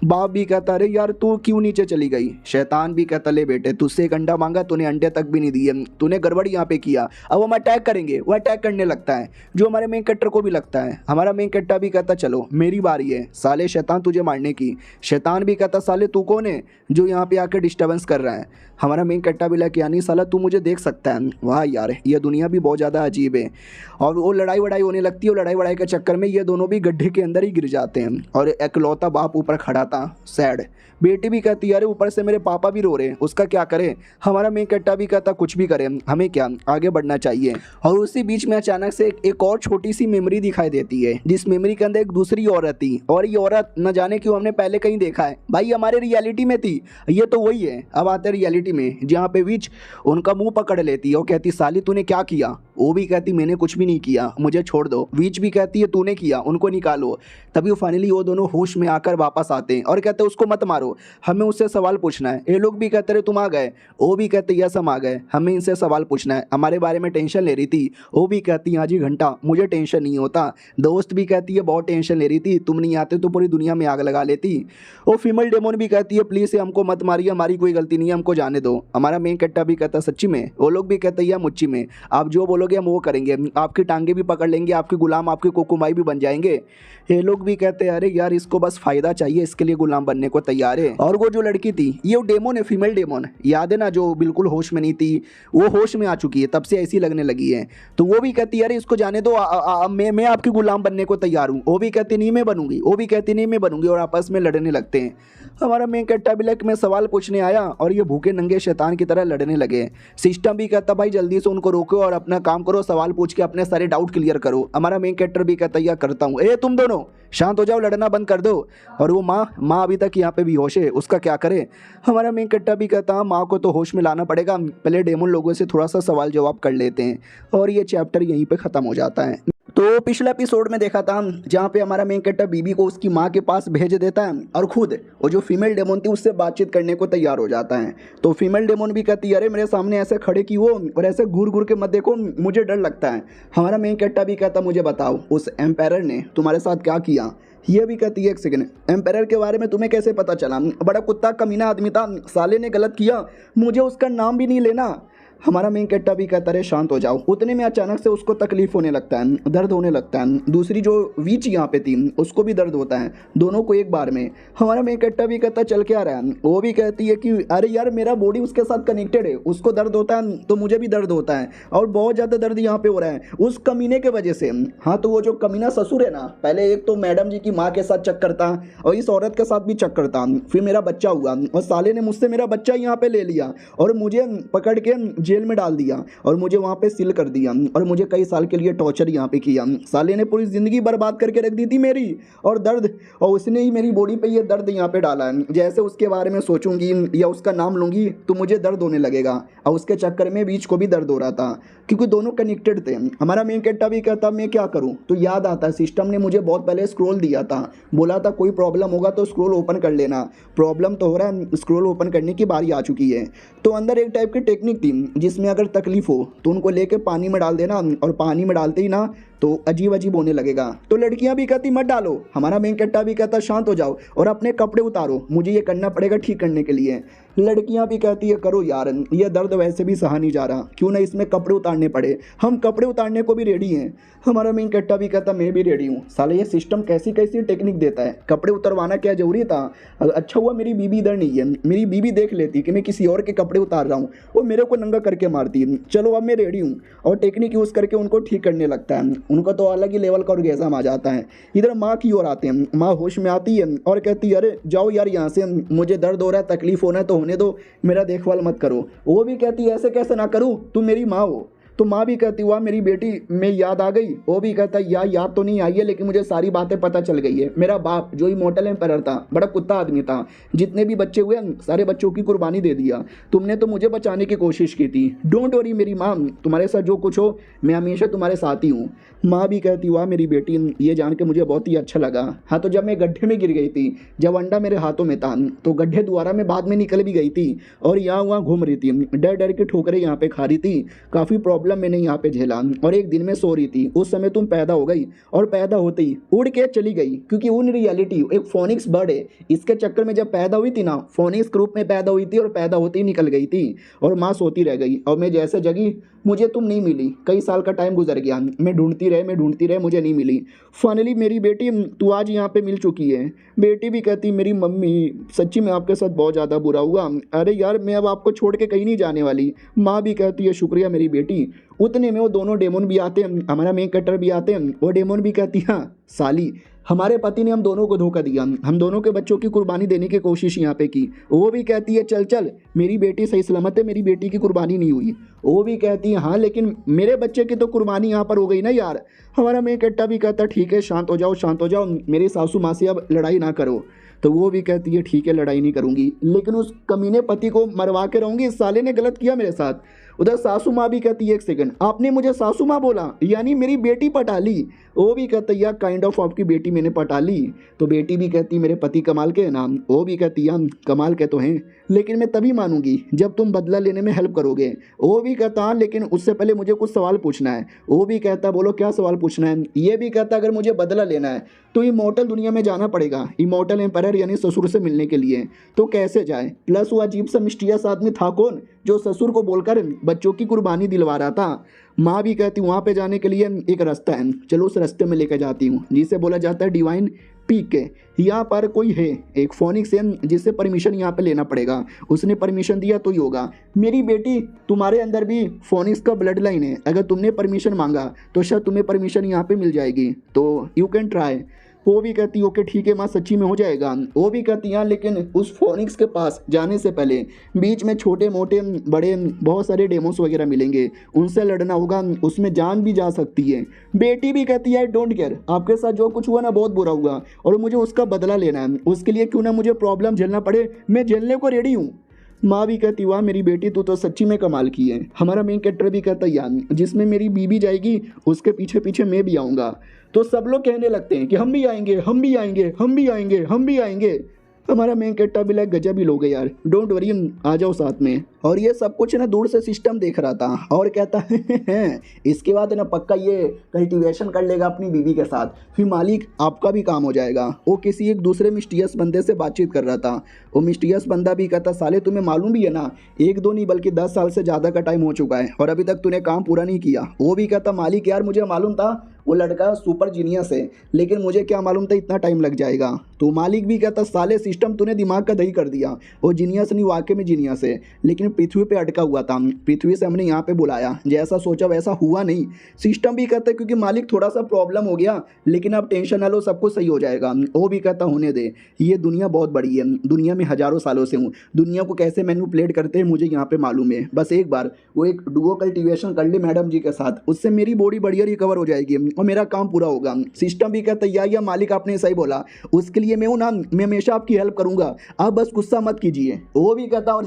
बाप भी कहता अरे यार तू क्यों नीचे चली गई? शैतान भी कहता ले बेटे तुझसे एक अंडा मांगा, तूने अंडे तक भी नहीं दिए, तूने गड़बड़ यहाँ पे किया, अब हम अटैक करेंगे। वो अटैक करने लगता है, जो हमारे मेन कैरेक्टर को भी लगता है। हमारा मेन कैरेक्टर भी कहता चलो मेरी बारी है साले शैतान तुझे मारने की। शैतान भी कहता साले तू कौन है जो यहाँ पे आकर डिस्टर्बेंस कर रहा है? हमारा मेन कैरेक्टर भी लगे यानी साला तू मुझे देख सकता है। वाह यार ये दुनिया भी बहुत ज़्यादा अजीब है। और वो लड़ाई वड़ाई होने लगती है, और लड़ाई वड़ाई के चक्कर में ये दोनों भी गड्ढे के अंदर ही गिर जाते हैं। और एकलौता बाप ऊपर खड़ा था सैड। बेटी भी कहती है अरे ऊपर से मेरे पापा भी रो रहे हैं, उसका क्या करें? हमारा मेन कैरेक्टर भी कहता कुछ भी करें, हमें क्या, आगे बढ़ना चाहिए। और उसी बीच में अचानक से एक और छोटी सी मेमोरी दिखाई देती है, जिस मेमोरी के अंदर एक दूसरी औरत थी, और ये औरत न जाने क्यों हमने पहले कहीं देखा है भाई, हमारे रियलिटी में थी। ये तो वही है। अब आते रियलिटी में जहाँ पे विच उनका मुंह पकड़ लेती है और कहती साली तूने क्या किया? वो भी कहती मैंने कुछ भी नहीं किया, मुझे छोड़ दो। विच भी कहती है तूने किया, उनको निकालो। तभी वो फाइनली वो दोनों होश में आकर वापस आते हैं और कहते हैं उसको मत मारो, हमें उससे सवाल पूछना है। ये लोग भी कहते रहे तुम आ गए, वो भी कहते यस हम आ गए, हमें इनसे सवाल पूछना है, हमारे बारे में टेंशन ले रही थी। वो भी कहती हाँ जी घंटा मुझे टेंशन नहीं होता। दोस्त भी कहती है बहुत टेंशन ले रही थी, तुम नहीं आते तो पूरी दुनिया में आग लगा लेती। वो फीमेल डेमोन भी कहती है प्लीज़ हमको मत मारिए, हमारी कोई गलती नहीं है, हमको जाने दो। हमारा मेन कैरेक्टर भी कहता सच्ची में? वो लोग भी कहते हैं या मुच्ची में, आप जो बोलोगे हम वो करेंगे, आपकी टांगे भी पकड़ लेंगे, आपके गुलाम आपके कोकुमाई भी बन जाएंगे। ये लोग भी कहते हैं अरे यार इसको बस फ़ायदा चाहिए, इसके लिए गुलाम बनने को तैयार है। और वो जो लड़की थी ये वो डेमोन है, फीमेल डेमोन, याद है ना, जो बिल्कुल होश में नहीं थी, वो होश में आ चुकी है, तब से ऐसी लगने लगी है। तो वो भी कहती है अरे इसको जाने दो, मैं आपकी गुलाम बनने को तैयार हूँ। वो भी कहती नहीं मैं बनूंगी, वो भी कहती नहीं मैं बनूंगी, और आपस में लड़ने लगते हैं। हमारा मेन कैरेक्टर भी लाइक मैं सवाल पूछने आया और ये भूखे नंगे शैतान की तरह लड़ने लगे। सिस्टम भी कहता भाई जल्दी से उनको रोको और अपना काम करो, सवाल पूछ के अपने सारे डाउट क्लियर करो। हमारा मेन कैरेक्टर भी कहता या करता हूँ। ए तुम दोनों शांत हो जाओ, लड़ना बंद कर दो। और वो माँ अभी तक यहाँ पे बेहोश है, उसका क्या करे? हमारा मेन कैरेक्टर भी कहता माँ को तो होश में लाना पड़ेगा, पहले डेमोन लोगों से थोड़ा सा सवाल जवाब कर लेते हैं। और ये चैप्टर यहीं पे ख़त्म हो जाता है। तो पिछला एपिसोड में देखा था जहाँ पे हमारा मेन कैरेक्टर बीबी को उसकी माँ के पास भेज देता है और खुद वो जो फीमेल डेमोन थी उससे बातचीत करने को तैयार हो जाता है। तो फीमेल डेमोन भी कहती है अरे मेरे सामने ऐसे खड़े की वो, और ऐसे घूर घूर के मत देखो, मुझे डर लगता है। हमारा मेन कैरेक्टर भी कहता मुझे बताओ उस एम्पायर ने तुम्हारे साथ क्या किया? ये भी कहती है एक सेकंड, एम्पायर के बारे में तुम्हें कैसे पता चला? बड़ा कुत्ता कमीना आदमी था, साले ने गलत किया, मुझे उसका नाम भी नहीं लेना। हमारा मेन कैरेक्टर भी कहता है शांत हो जाओ। उतने में अचानक से उसको तकलीफ होने लगता है, दर्द होने लगता है। दूसरी जो वीच यहाँ पे थी उसको भी दर्द होता है, दोनों को एक बार में। हमारा मेन कैरेक्टर भी कहता है चल के आ रहा है। वो भी कहती है कि अरे यार मेरा बॉडी उसके साथ कनेक्टेड है, उसको दर्द होता है तो मुझे भी दर्द होता है और बहुत ज़्यादा दर्द यहाँ पे हो रहा है उस कमीने के वजह से। हाँ तो वो जो कमीना ससुर है ना, पहले एक तो मैडम जी की माँ के साथ चक्कर था और इस औरत के साथ भी चक्कर था, फिर मेरा बच्चा हुआ और साले ने मुझसे मेरा बच्चा यहाँ पे ले लिया और मुझे पकड़ के जेल में डाल दिया और मुझे वहाँ पे सील कर दिया और मुझे कई साल के लिए टॉर्चर यहाँ पे किया। साले ने पूरी ज़िंदगी बर्बाद करके रख दी थी मेरी और दर्द, और उसने ही मेरी बॉडी पे ये दर्द यहाँ पे डाला है। जैसे उसके बारे में सोचूंगी या उसका नाम लूँगी तो मुझे दर्द होने लगेगा और उसके चक्कर में बीच को भी दर्द हो रहा था क्योंकि दोनों कनेक्टेड थे। हमारा मेन कैरेक्टर भी कहता मैं क्या करूँ, तो याद आता है सिस्टम ने मुझे बहुत पहले स्क्रॉल दिया था, बोला था कोई प्रॉब्लम होगा तो स्क्रॉल ओपन कर लेना। प्रॉब्लम तो हो रहा है, स्क्रॉल ओपन करने की बारी आ चुकी है। तो अंदर एक टाइप की टेक्निक थी जिसमें अगर तकलीफ हो तो उनको लेके पानी में डाल देना और पानी में डालते ही ना तो अजीब अजीब होने लगेगा। तो लड़कियां भी कहती मत डालो, हमारा मेन कैरेक्टर भी कहता शांत हो जाओ और अपने कपड़े उतारो, मुझे ये करना पड़ेगा ठीक करने के लिए। लड़कियां भी कहती है करो यार, ये दर्द वैसे भी सहा नहीं जा रहा, क्यों ना इसमें कपड़े उतारने पड़े, हम कपड़े उतारने को भी रेडी हैं। हमारा मेन कैरेक्टर भी कहता मैं भी रेडी हूँ। साले ये सिस्टम कैसी कैसी टेक्निक देता है, कपड़े उतरवाना क्या जरूरी था। अच्छा हुआ मेरी बीबी इधर नहीं है, मेरी बीबी देख लेती कि मैं किसी और के कपड़े उतार रहा हूँ, वो मेरे को नंगा करके मारती है। चलो अब मैं रेडी हूँ और टेक्निक यूज़ करके उनको ठीक करने लगता है। उनका तो अलग ही लेवल का ऑर्गेज़म आ जाता है। इधर माँ की ओर आते हैं, माँ होश में आती है और कहती है अरे जाओ यार यहाँ से, मुझे दर्द हो रहा है, तकलीफ होना है तो होने दो, मेरा देखभाल मत करो। वो भी कहती है ऐसे कैसे ना करूँ, तुम मेरी माँ हो। तो माँ भी कहती हुआ मेरी बेटी में याद आ गई। वो भी कहता यार याद तो नहीं आई है लेकिन मुझे सारी बातें पता चल गई है। मेरा बाप जो इमॉर्टल एम्पायर था, बड़ा कुत्ता आदमी था, जितने भी बच्चे हुए सारे बच्चों की कुर्बानी दे दिया। तुमने तो मुझे बचाने की कोशिश की थी, डोंट वरी मेरी माँ, तुम्हारे साथ जो कुछ हो मैं हमेशा तुम्हारे साथ ही हूँ। माँ भी कहती हुआ मेरी बेटी, ये जान के मुझे बहुत ही अच्छा लगा। हाँ तो जब मैं गड्ढे में गिर गई थी, जब अंडा मेरे हाथों में था तो गड्ढे द्वारा मैं बाद में निकल भी गई थी और यहाँ वहाँ घूम रही थी, डर डर के ठोकरें यहाँ पे खा रही थी, काफ़ी प्रॉब्लम मैंने यहाँ पे झेला। और एक दिन में सो रही थी, उस समय तुम पैदा हो गई और पैदा होते ही उड़ के चली गई, क्योंकि उन रियलिटी एक फोनिक्स बर्ड है, इसके चक्कर में जब पैदा हुई थी ना, फोनिक्स ग्रुप में पैदा हुई थी और पैदा होते ही निकल गई थी और माँ सोती रह गई। और मैं जैसे जगी मुझे तुम नहीं मिली, कई साल का टाइम गुजर गया, मैं ढूंढती रहे मुझे नहीं मिली। फाइनली मेरी बेटी तू आज यहाँ पे मिल चुकी है। बेटी भी कहती मेरी मम्मी सच्ची में आपके साथ बहुत ज़्यादा बुरा हुआ, अरे यार मैं अब आपको छोड़ के कहीं नहीं जाने वाली। माँ भी कहती है शुक्रिया मेरी बेटी। उतने में वो दोनों डेमोन भी आते हैं, हमारा मेन कैरेक्टर भी आते हैं। वो डेमोन भी कहती है साली हमारे पति ने हम दोनों को धोखा दिया, हम दोनों के बच्चों की कुर्बानी देने की कोशिश यहाँ पे की। वो भी कहती है चल चल मेरी बेटी सही सलामत है, मेरी बेटी की कुर्बानी नहीं हुई। वो भी कहती है हाँ लेकिन मेरे बच्चे की तो कुर्बानी यहाँ पर हो गई ना यार। हमारा मेन कैरेक्टर भी कहता ठीक है शांत हो जाओ, मेरी सासू माँ से अब लड़ाई ना करो। तो वो भी कहती है ठीक है लड़ाई नहीं करूँगी, लेकिन उस कमीने पति को मरवा के रहूँगी, इस साले ने गलत किया मेरे साथ। उधर सासू माँ भी कहती है एक सेकंड, आपने मुझे सासू माँ बोला, यानी मेरी बेटी पटा ली। वो भी कहती है काइंड ऑफ आपकी बेटी मैंने पटा ली। तो बेटी भी कहती मेरे पति कमाल के हैं ना। वो भी कहती है कमाल के तो हैं, लेकिन मैं तभी मानूंगी जब तुम बदला लेने में हेल्प करोगे। वो भी कहता लेकिन उससे पहले मुझे कुछ सवाल पूछना है। वो भी कहता बोलो क्या सवाल पूछना है। ये भी कहता अगर मुझे बदला लेना है तो इमॉर्टल दुनिया में जाना पड़ेगा, इमॉर्टल एम्पायर यानी ससुर से मिलने के लिए। तो कैसे जाए, प्लस वो अजीब सा मिस्टीरियस आदमी था कौन जो ससुर को बोलकर बच्चों की कुर्बानी दिलवा रहा था। माँ भी कहती वहाँ पे जाने के लिए एक रास्ता है, चलो उस रास्ते में लेकर जाती हूँ, जिसे बोला जाता है डिवाइन पीक के। यहाँ पर कोई है एक फोनिक्स है जिससे परमिशन यहाँ पे लेना पड़ेगा, उसने परमिशन दिया तो ही होगा। मेरी बेटी तुम्हारे अंदर भी फोनिक्स का ब्लड लाइन है, अगर तुमने परमिशन मांगा तो शायद तुम्हें परमिशन यहाँ पे मिल जाएगी, तो यू कैन ट्राई। वो भी कहती ओके ठीक है माँ सच्ची में हो जाएगा। वो भी कहती हाँ लेकिन उस फोनिक्स के पास जाने से पहले बीच में छोटे मोटे बड़े बहुत सारे डेमोस वगैरह मिलेंगे, उनसे लड़ना होगा, उसमें जान भी जा सकती है। बेटी भी कहती है डोंट केयर, आपके साथ जो कुछ हुआ ना बहुत बुरा हुआ और मुझे उसका बदला लेना है, उसके लिए क्यों ना मुझे प्रॉब्लम झेलना पड़े, मैं झेलने को रेडी हूँ। माँ भी कहती वाह मेरी बेटी तू तो सच्ची में कमाल की है। हमारा मेन कैरेक्टर भी कहता यान जिसमें मेरी बीबी जाएगी उसके पीछे पीछे मैं भी आऊँगा। तो सब लोग कहने लगते हैं कि हम भी आएंगे, हम भी आएंगे, हम भी आएंगे, हम भी आएंगे। हमारा मेन कैरेक्टर भी लाइक गजब ही लोग है यार, डोंट वरी, आ जाओ साथ में। और ये सब कुछ ना दूर से सिस्टम देख रहा था और कहता है इसके बाद ना पक्का ये कल्टीवेशन कर लेगा अपनी बीवी के साथ, फिर मालिक आपका भी काम हो जाएगा। वो किसी एक दूसरे मिस्टीरियस बंदे से बातचीत कर रहा था। वो मिस्टीरियस बंदा भी कहता साले तुम्हें मालूम भी है ना, 1-2 नहीं बल्कि 10 साल से ज़्यादा का टाइम हो चुका है और अभी तक तूने काम पूरा नहीं किया। वो भी कहता मालिक यार मुझे मालूम था वो लड़का सुपर जीनियस है, लेकिन मुझे क्या मालूम था इतना टाइम लग जाएगा। तो मालिक भी कहता साले सिस्टम तूने दिमाग का दही कर दिया, वो जीनियस नहीं वाकई में जीनियस है, लेकिन पृथ्वी पे अटका हुआ था, पृथ्वी से हमने यहाँ पे बुलाया, जैसा सोचा वैसा हुआ नहीं। सिस्टम भी कहता है क्योंकि मालिक थोड़ा सा प्रॉब्लम हो गया, लेकिन अब टेंशन ना लो सब कुछ सही हो जाएगा। वो भी कहता होने दे, ये दुनिया बहुत बड़ी है, दुनिया में हज़ारों सालों से हूँ, दुनिया को कैसे मैनिपुलेट करते हैं मुझे यहाँ पे मालूम है। बस एक बार वो एक डुओ कल्टीवेशन कर ले मैडम जी के साथ, उससे मेरी बॉडी बढ़िया रिकवर हो जाएगी और मेरा काम पूरा होगा। सिस्टम भी कहता है या मालिक आपने सही बोला, उसके लिए मैं हूँ ना, मैं हमेशा आपकी हेल्प करूंगा, आप बस गुस्सा मत कीजिए। वो भी कहता और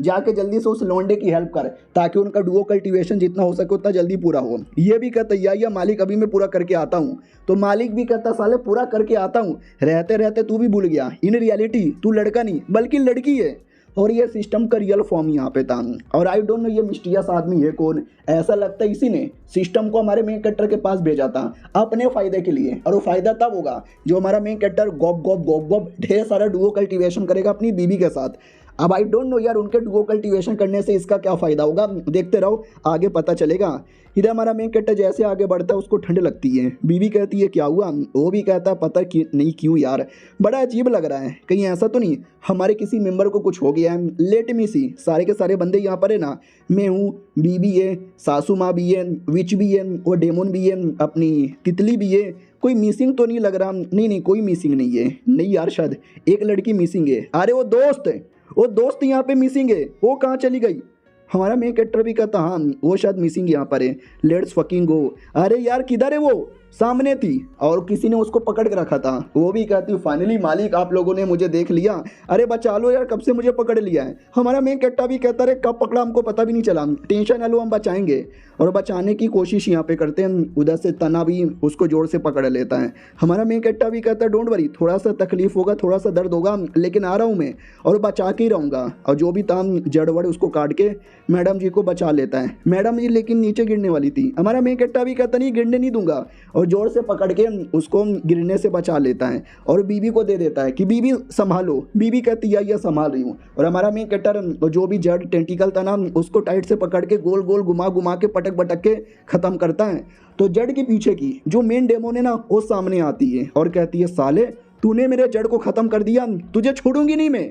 जाके जल्दी से उस लौंडे की हेल्प कर ताकि उनका डुओ कल्टीवेशन जितना हो सके उतना जल्दी पूरा हो। ये भी कहता या मालिक अभी मैं पूरा करके आता हूँ। तो मालिक भी कहता साले पूरा करके आता हूँ, रहते रहते तू भी भूल गया, इन रियलिटी तू लड़का नहीं बल्कि लड़की है। और ये सिस्टम का रियल फॉर्म यहाँ पे था। और आई डोंट नो ये मिस्टीरियस आदमी है कौन, ऐसा लगता है इसी ने सिस्टम को हमारे मेन कैरेक्टर के पास भेजा था अपने फ़ायदे के लिए। और वो फ़ायदा तब होगा जो हमारा मेन कैरेक्टर गॉप गॉप गॉप गॉप ढेर सारा डुओ कल्टीवेशन करेगा अपनी बीवी के साथ। अब आई डोंट नो यार उनके डुओ कल्टीवेशन करने से इसका क्या फ़ायदा होगा, देखते रहो आगे पता चलेगा। इधर हमारा मेन कैरेक्टर जैसे आगे बढ़ता है उसको ठंड लगती है, बीवी कहती है क्या हुआ, वो भी कहता है पता नहीं क्यों यार बड़ा अजीब लग रहा है, कहीं ऐसा तो नहीं हमारे किसी मेंबर को कुछ हो गया है। लेट मी सी, सारे के सारे बंदे यहाँ पर है ना, मैं हूँ, बीबी है, सासू माँ भी है, विच भी है, और डेमोन भी है, अपनी तितली भी है, कोई मिसिंग तो नहीं लग रहा। नहीं कोई मिसिंग नहीं है, नहीं यार शायद एक लड़की मिसिंग है, अरे वो दोस्त यहाँ पे मिसिंग है, वो कहाँ चली गई। हमारा मेन कैरेक्टर भी कहता हाँ वो शायद मिसिंग यहाँ पर है, लेट्स फकिंग गो। अरे यार किधर है वो, सामने थी और किसी ने उसको पकड़ के रखा था। वो भी कहती फाइनली मालिक आप लोगों ने मुझे देख लिया, अरे बचा लो यार कब से मुझे पकड़ लिया है। हमारा मेन कैरेक्टर भी कहता है कब पकड़ा हमको पता भी नहीं चला, टेंशन ना लो हम बचाएंगे। और बचाने की कोशिश यहाँ पे करते हैं, उधर से तना भी उसको जोर से पकड़ लेता है। हमारा मेन कैरेक्टर भी कहता है डोंट वरी, थोड़ा सा तकलीफ होगा, थोड़ा सा दर्द होगा, लेकिन आ रहा हूँ मैं और बचा के ही रहूँगा। और जो भी था जड़वड़ उसको काट के मैडम जी को बचा लेता है। मैडम जी लेकिन नीचे गिरने वाली थी, हमारा मेन कैरेक्टर भी कहता नहीं गिरने नहीं दूंगा, और जोर से पकड़ के उसको गिरने से बचा लेता है और बीबी को दे देता है कि बीबी संभालो। बीबी कहती है या संभाल रही हूँ। और हमारा मेन कैरेक्टर जो भी जड़ टेंटिकल था ना उसको टाइट से पकड़ के गोल गोल घुमा के पटक के ख़त्म करता है। तो जड़ के पीछे की जो मेन डेमोन है ना वो सामने आती है और कहती है साले तूने मेरे जड़ को ख़त्म कर दिया, तुझे छोड़ूंगी नहीं मैं।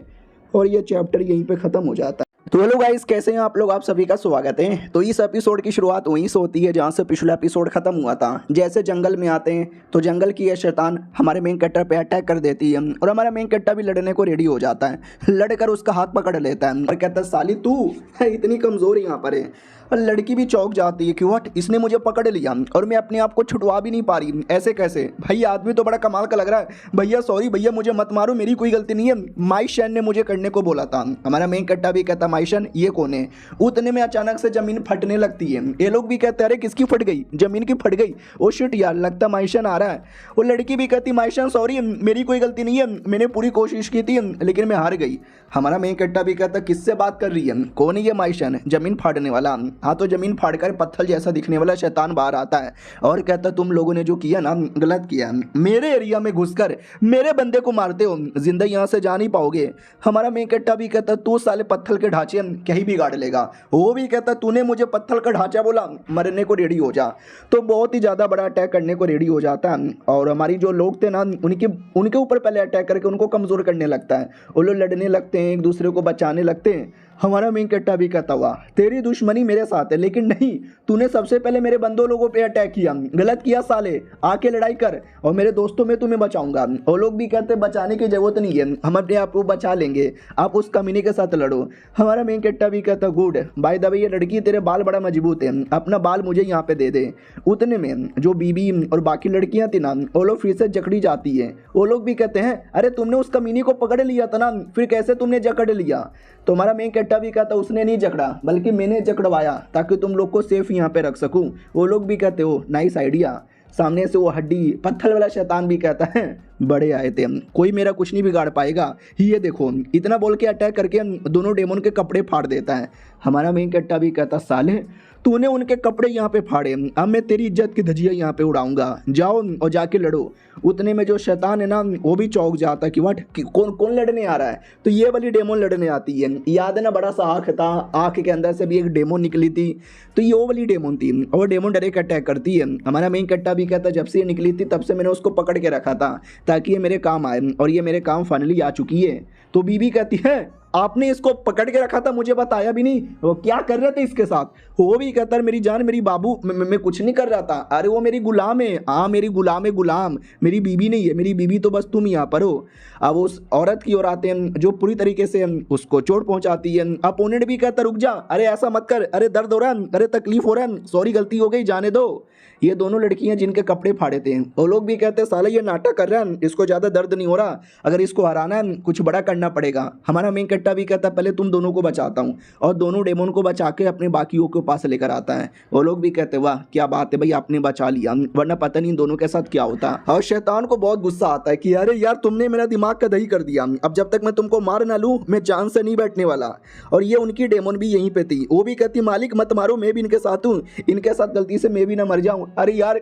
और ये चैप्टर यहीं पे ख़त्म हो जाता है। तो हेलो गाइस कैसे हैं आप लोग, आप सभी का स्वागत है। तो इस एपिसोड की शुरुआत वहीं से होती है जहाँ से पिछला एपिसोड खत्म हुआ था। जैसे जंगल में आते हैं तो जंगल की ये शैतान हमारे मेन कैरेक्टर पे अटैक कर देती है और हमारा मेन कैरेक्टर भी लड़ने को रेडी हो जाता है, लड़कर उसका हाथ पकड़ लेता है और कहता है साली तू इतनी कमज़ोर यहाँ पर है। और लड़की भी चौंक जाती है कि व्हाट, इसने मुझे पकड़ लिया और मैं अपने आप को छुड़वा भी नहीं पा रही, ऐसे कैसे। भाई आदमी तो बड़ा कमाल का लग रहा है, भैया सॉरी भैया मुझे मत मारो, मेरी कोई गलती नहीं है, माइशन ने मुझे करने को बोला था। हमारा मेन कैरेक्टर भी कहता माइशन ये कौन है। उतने में अचानक से जमीन फटने लगती है। ये लोग भी कहते हैं अरे किसकी फट गई, जमीन की फट गई, ओ शिट यार लगता माइशन आ रहा है। वो लड़की भी कहती माइशन सॉरी मेरी कोई गलती नहीं है, मैंने पूरी कोशिश की थी लेकिन मैं हार गई। हमारा मेन कैरेक्टर भी कहता किससे बात कर रही है, कौन है ये माइशन, जमीन फाड़ने वाला। हाँ तो जमीन फाड़कर पत्थर जैसा दिखने वाला शैतान बाहर आता है और कहता तुम लोगों ने जो किया ना गलत किया, मेरे एरिया में घुसकर मेरे बंदे को मारते हो, जिंदा यहाँ से जा नहीं पाओगे। हमारा मेन कैरेक्टर भी कहता तू साले पत्थर के ढांचे कहीं भी गाड़ लेगा। वो भी कहता तूने मुझे पत्थर का ढांचा बोला, मरने को रेडी हो जा। तो बहुत ही ज़्यादा बड़ा अटैक करने को रेडी हो जाता है और हमारी जो लोग थे ना उनके ऊपर पहले अटैक करके उनको कमज़ोर करने लगता है। वो लोग लड़ने लगते हैं, एक दूसरे को बचाने लगते हैं। हमारा मेन कैरेक्टर भी कहता हुआ तेरी दुश्मनी मेरे साथ है, लेकिन नहीं तूने सबसे पहले मेरे बंदों लोगों पे अटैक किया, गलत किया साले, आके लड़ाई कर और मेरे दोस्तों में तुम्हें बचाऊंगा। वो लोग भी कहते बचाने की जरूरत नहीं है, हम अपने आप को बचा लेंगे, आप उस कमीने के साथ लड़ो। हमारा मेन कैरेक्टर भी कहता गुड, बाय द वे ये लड़की तेरे बाल बड़ा मजबूत है, अपना बाल मुझे यहाँ पे दे दे। उतने में जो बीबी और बाकी लड़कियां थी ना वो लोग फिर से जकड़ी जाती है। वो लोग भी कहते हैं अरे तुमने उस कमीने को पकड़ लिया था ना, फिर कैसे तुमने जकड़ लिया। तो हमारा मेन कैरेक्टर भी कहता उसने नहीं जकड़ा बल्कि मैंने जकड़वाया ताकि तुम लोग को सेफ यहाँ पे रख सकूं। वो लोग भी कहते हो नाइस आइडिया। सामने से वो हड्डी पत्थर वाला शैतान भी कहता है बड़े आए थे, कोई मेरा कुछ नहीं बिगाड़ पाएगा। ये देखो, इतना बोल के अटैक करके दोनों डेमन के कपड़े फाड़ देता है। हमारा मेन कैरेक्टर भी कहता साले तूने उनके कपड़े यहाँ पे फाड़े, अब मैं तेरी इज्जत की धजिया यहाँ पे उड़ाऊंगा, जाओ और जाके लड़ो। उतने में जो शैतान है ना वो भी चौंक जाता है कि व्हाट, कौन कौन लड़ने आ रहा है। तो ये वाली डेमोन लड़ने आती है। याद है ना, बड़ा सा आँख था, आँख के अंदर से भी एक डेमोन निकली थी, तो ये वो वाली डेमोन थी और वो डेमोन डायरेक्ट अटैक करती है। हमारा मेन कट्टा भी कहता जब से ये निकली थी तब से मैंने उसको पकड़ के रखा था ताकि ये मेरे काम आए, और ये मेरे काम फाइनली आ चुकी है। तो बीबी कहती है आपने इसको पकड़ के रखा था, मुझे बताया भी नहीं, वो क्या कर रहे थे इसके साथ। वो भी कहता है मेरी जान मेरी बाबू, मैं कुछ नहीं कर रहा था, अरे वो मेरी गुलाम है। हाँ मेरी गुलाम है, गुलाम मेरी बीबी नहीं है, मेरी बीबी तो बस तुम यहाँ पर हो। अब उस औरत की ओर आते हैं जो पूरी तरीके से उसको चोट पहुंचाती है। अपोनेंट भी कहता रुक जा, अरे ऐसा मत कर, अरे दर्द हो रहा है, अरे तकलीफ हो रहा है, सॉरी गलती हो गई, जाने दो। ये दोनों लड़कियां जिनके कपड़े फाड़े थे वो लोग भी कहते हैं साला ये नाटक कर रहा है, इसको ज़्यादा दर्द नहीं हो रहा, अगर इसको हराना है कुछ बड़ा करना पड़ेगा। हमारा मेन कट्टा भी कहता पहले तुम दोनों को बचाता हूँ, और दोनों डेमोन को बचा के अपने बाकियों के पास लेकर आता है। वो लोग भी कहते वाह क्या बात है भाई, आपने बचा लिया, वरना पता नहीं इन दोनों के साथ क्या होता। और शैतान को बहुत गुस्सा आता है कि अरे यार तुमने मेरा दिमाग का दही कर दिया, अब जब तक मैं तुमको मार ना लूँ मैं जान से नहीं बैठने वाला। और ये उनकी डेमोन भी यहीं पे थी, वो भी कहती मालिक मत मारो, मैं भी इनके साथ हूँ, इनके साथ गलती से मैं भी ना मर जाऊँ। अरे यार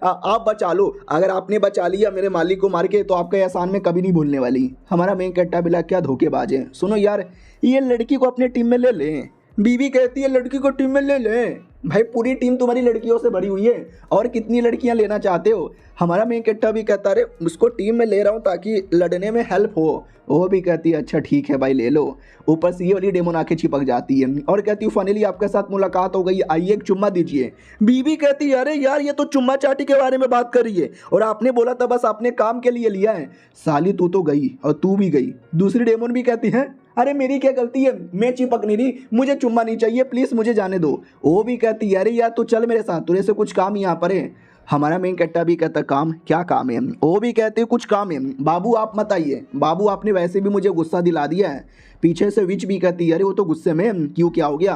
आप बचा लो, अगर आपने बचा लिया मेरे मालिक को मार के तो आपका एहसान में कभी नहीं भूलने वाली। हमारा मेन कट्टा बिला क्या धोखेबाज है। सुनो यार ये लड़की को अपने टीम में ले लें। बीवी कहती है लड़की को टीम में ले लें। भाई पूरी टीम तुम्हारी लड़कियों से भरी हुई है, और कितनी लड़कियां लेना चाहते हो। हमारा मेन कट्टा भी कहता अरे उसको टीम में ले रहा हूँ ताकि लड़ने में हेल्प हो। वो भी कहती है अच्छा ठीक है भाई ले लो। ऊपर से ये वाली डेमोन आके चिपक जाती है और कहती हूँ फाइनली आपके साथ मुलाकात हो गई, आइए एक चुम्मा दीजिए। बीवी कहती है अरे यार ये तो चुम्मा चाटी के बारे में बात कर रही है, और आपने बोला था बस आपने काम के लिए लिया है। साली तू तो गई और तू भी गई। दूसरी डेमोन भी कहती है अरे मेरी क्या गलती है, मैं चिपक नहीं रही, मुझे चुम्मा नहीं चाहिए, प्लीज़ मुझे जाने दो। वो भी कहती है अरे यार तू चल मेरे साथ, तुझे से कुछ काम यहाँ पर है। हमारा मेन कट्टा भी कहता काम, क्या काम है। वो भी कहते हैं कुछ काम है, बाबू आप मत आइए, बाबू आपने वैसे भी मुझे गुस्सा दिला दिया है। पीछे से विच भी कहती है अरे वो तो गुस्से में क्यों, क्या हो गया।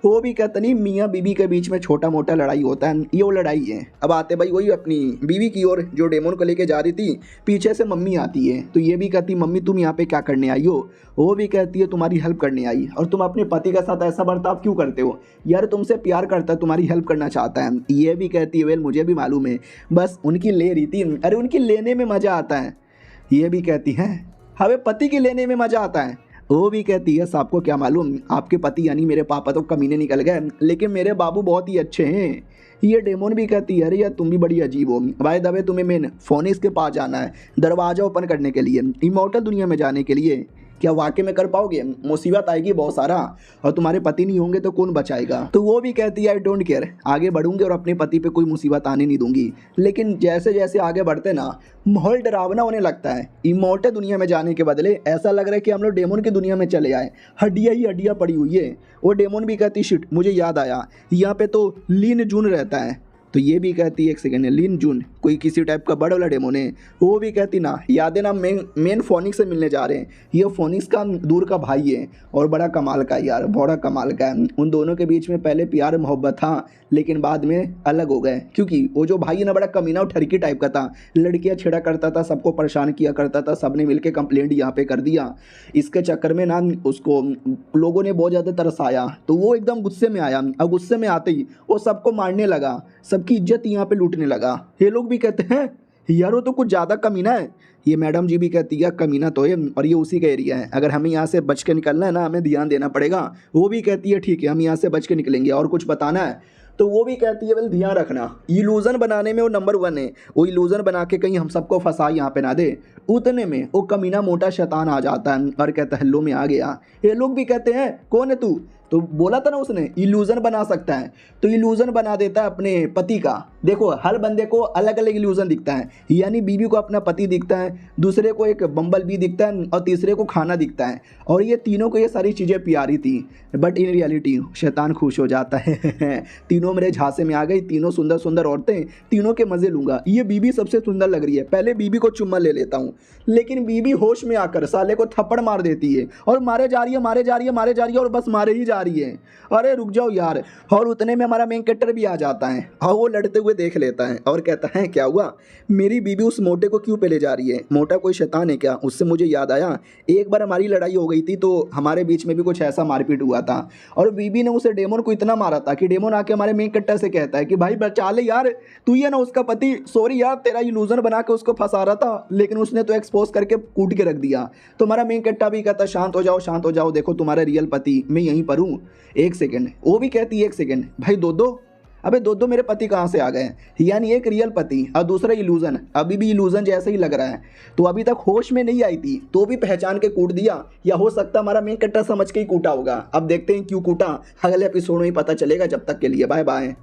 वो भी कहता नहीं मियाँ बीबी के बीच में छोटा मोटा लड़ाई होता है, ये वो लड़ाई है। अब आते भाई वही अपनी बीवी की ओर जो डेमोन को लेके जा रही थी, पीछे से मम्मी आती है। तो ये भी कहती मम्मी तुम यहाँ पे क्या करने आई हो। वो भी कहती है तुम्हारी हेल्प करने आई, और तुम अपने पति के साथ ऐसा बर्ताव क्यों करते हो। यार तुमसे प्यार करता है, तुम्हारी हेल्प करना चाहता है। ये भी कहती है वेल मुझे भी मालूम है, बस उनकी ले रही थी, अरे उनकी लेने में मज़ा आता है। ये भी कहती है हमें पति की लेने में मज़ा आता है। वो भी कहती है सबको क्या मालूम, आपके पति यानी मेरे पापा तो कमीने निकल गए, लेकिन मेरे बाबू बहुत ही अच्छे हैं। ये डेमोन भी कहती है अरे यार तुम भी बड़ी अजीब हो। भाई दबे तुम्हें मेन फोनिक्स के पास जाना है दरवाज़ा ओपन करने के लिए, इमॉर्टल दुनिया में जाने के लिए। क्या वाकई में कर पाओगे, मुसीबत आएगी बहुत सारा, और तुम्हारे पति नहीं होंगे तो कौन बचाएगा। तो वो भी कहती है आई डोंट केयर, आगे बढ़ूंगी और अपने पति पे कोई मुसीबत आने नहीं दूंगी। लेकिन जैसे जैसे आगे बढ़ते ना माहौल डरावना होने लगता है। इमॉर्टल दुनिया में जाने के बदले ऐसा लग रहा है कि हम लोग डेमोन की दुनिया में चले आए, हड्डियाँ ही हड्डियाँ पड़ी हुई है। वो डेमोन भी कहती शिट मुझे याद आया यहाँ पे तो लीन जून रहता है। तो ये भी कहती है एक सेकेंड लीन जून कोई किसी टाइप का बड़ा वाला डेमोन है। वो भी कहती ना याद है ना मेन फोनिक्स से मिलने जा रहे हैं, ये फोनिक्स का दूर का भाई है और बड़ा कमाल का यार, बड़ा कमाल का है। उन दोनों के बीच में पहले प्यार मोहब्बत था, लेकिन बाद में अलग हो गए, क्योंकि वो जो भाई है ना बड़ा कमीना और ठरकी टाइप का था, लड़कियां छेड़ा करता था, सबको परेशान किया करता था, सबने मिलकर कंप्लेंट यहाँ पे कर दिया। इसके चक्कर में ना उसको लोगों ने बहुत ज़्यादा तरसाया, तो वो एकदम गुस्से में आया, और गुस्से में आते ही वो सबको मारने लगा, सबकी इज्जत यहाँ पे लूटने लगा। ये लोग भी कहते हैं यार वो तो कुछ ज़्यादा कमीना है। ये मैडम जी भी कहती है कमीना तो है, और ये उसी का एरिया है, अगर हमें यहाँ से बच के निकलना है ना हमें ध्यान देना पड़ेगा। वो भी कहती है ठीक है हम यहाँ से बच के निकलेंगे, और कुछ बताना है। तो वो भी कहती है वेल ध्यान रखना, इल्यूजन बनाने में वो नंबर 1 है, वो इल्यूजन बना के कहीं हम सबको फंसा यहाँ पे ना दे। उतने में वो कमीना मोटा शैतान आ जाता है और कहता है हेलो मैं आ गया। ये लोग भी कहते हैं कौन है तू, तो बोला था ना उसने इल्यूजन बना सकता है, तो इल्यूजन बना देता है अपने पति का। देखो हर बंदे को अलग अलग इल्यूजन दिखता है, यानी बीवी को अपना पति दिखता है, दूसरे को एक बम्बल बी दिखता है, और तीसरे को खाना दिखता है, और ये तीनों को ये सारी चीज़ें प्यारी थी। बट इन रियलिटी शैतान खुश हो जाता है तीनों मेरे झांसे में आ गई, तीनों सुंदर सुंदर औरतें, तीनों के मज़े लूँगा, ये बीवी सबसे सुंदर लग रही है, पहले बीवी को चुम्मा ले लेता हूँ। लेकिन बीवी होश में आकर साले को थप्पड़ मार देती है, और मारे जा रही है मारे जा रही है मारे जा रही है, और बस मारे ही जा जा रही है, अरे रुक जाओ यार। और उतने में हमारा मेन कैरेक्टर भी आ जाता है और वो लड़ते हुए देख लेता है और कहता है क्या हुआ, मेरी बीबी उस मोटे को क्यों पे ले जा रही है, मोटा कोई शैतान है क्या। उससे मुझे याद आया एक बार हमारी लड़ाई हो गई थी तो हमारे बीच में भी कुछ ऐसा मारपीट हुआ था और बीबी ने उसे डेमन को इतना मारा था कि डेमन आके हमारे मेन कैरेक्टर से कहता है कि भाई बचा ले यार, तू ही है ना उसका पति, सॉरी यार तेरा इल्यूजन बना के उसको फंसा रहा था लेकिन उसने तो एक्सपोज करके कूट के रख दिया। तो हमारा मेन कैरेक्टर भी कहता शांत हो जाओ शांत हो जाओ, देखो तुम्हारा रियल पति मैं यहीं पर हूँ, एक सेकंड। वो भी कहती है एक सेकंड भाई दो अबे दो मेरे पति कहाँ से आ गए, यानी एक रियल पति और दूसरा इल्यूजन, अभी भी इल्यूजन जैसा ही लग रहा है। तो अभी तक होश में नहीं आई थी तो भी पहचान के कूट दिया, या हो सकता हमारा मेन कैरेक्टर समझ के ही कूटा होगा। अब देखते हैं क्यों कूटा, अगले एपिसोड में ही पता चलेगा। जब तक के लिए बाय बाय।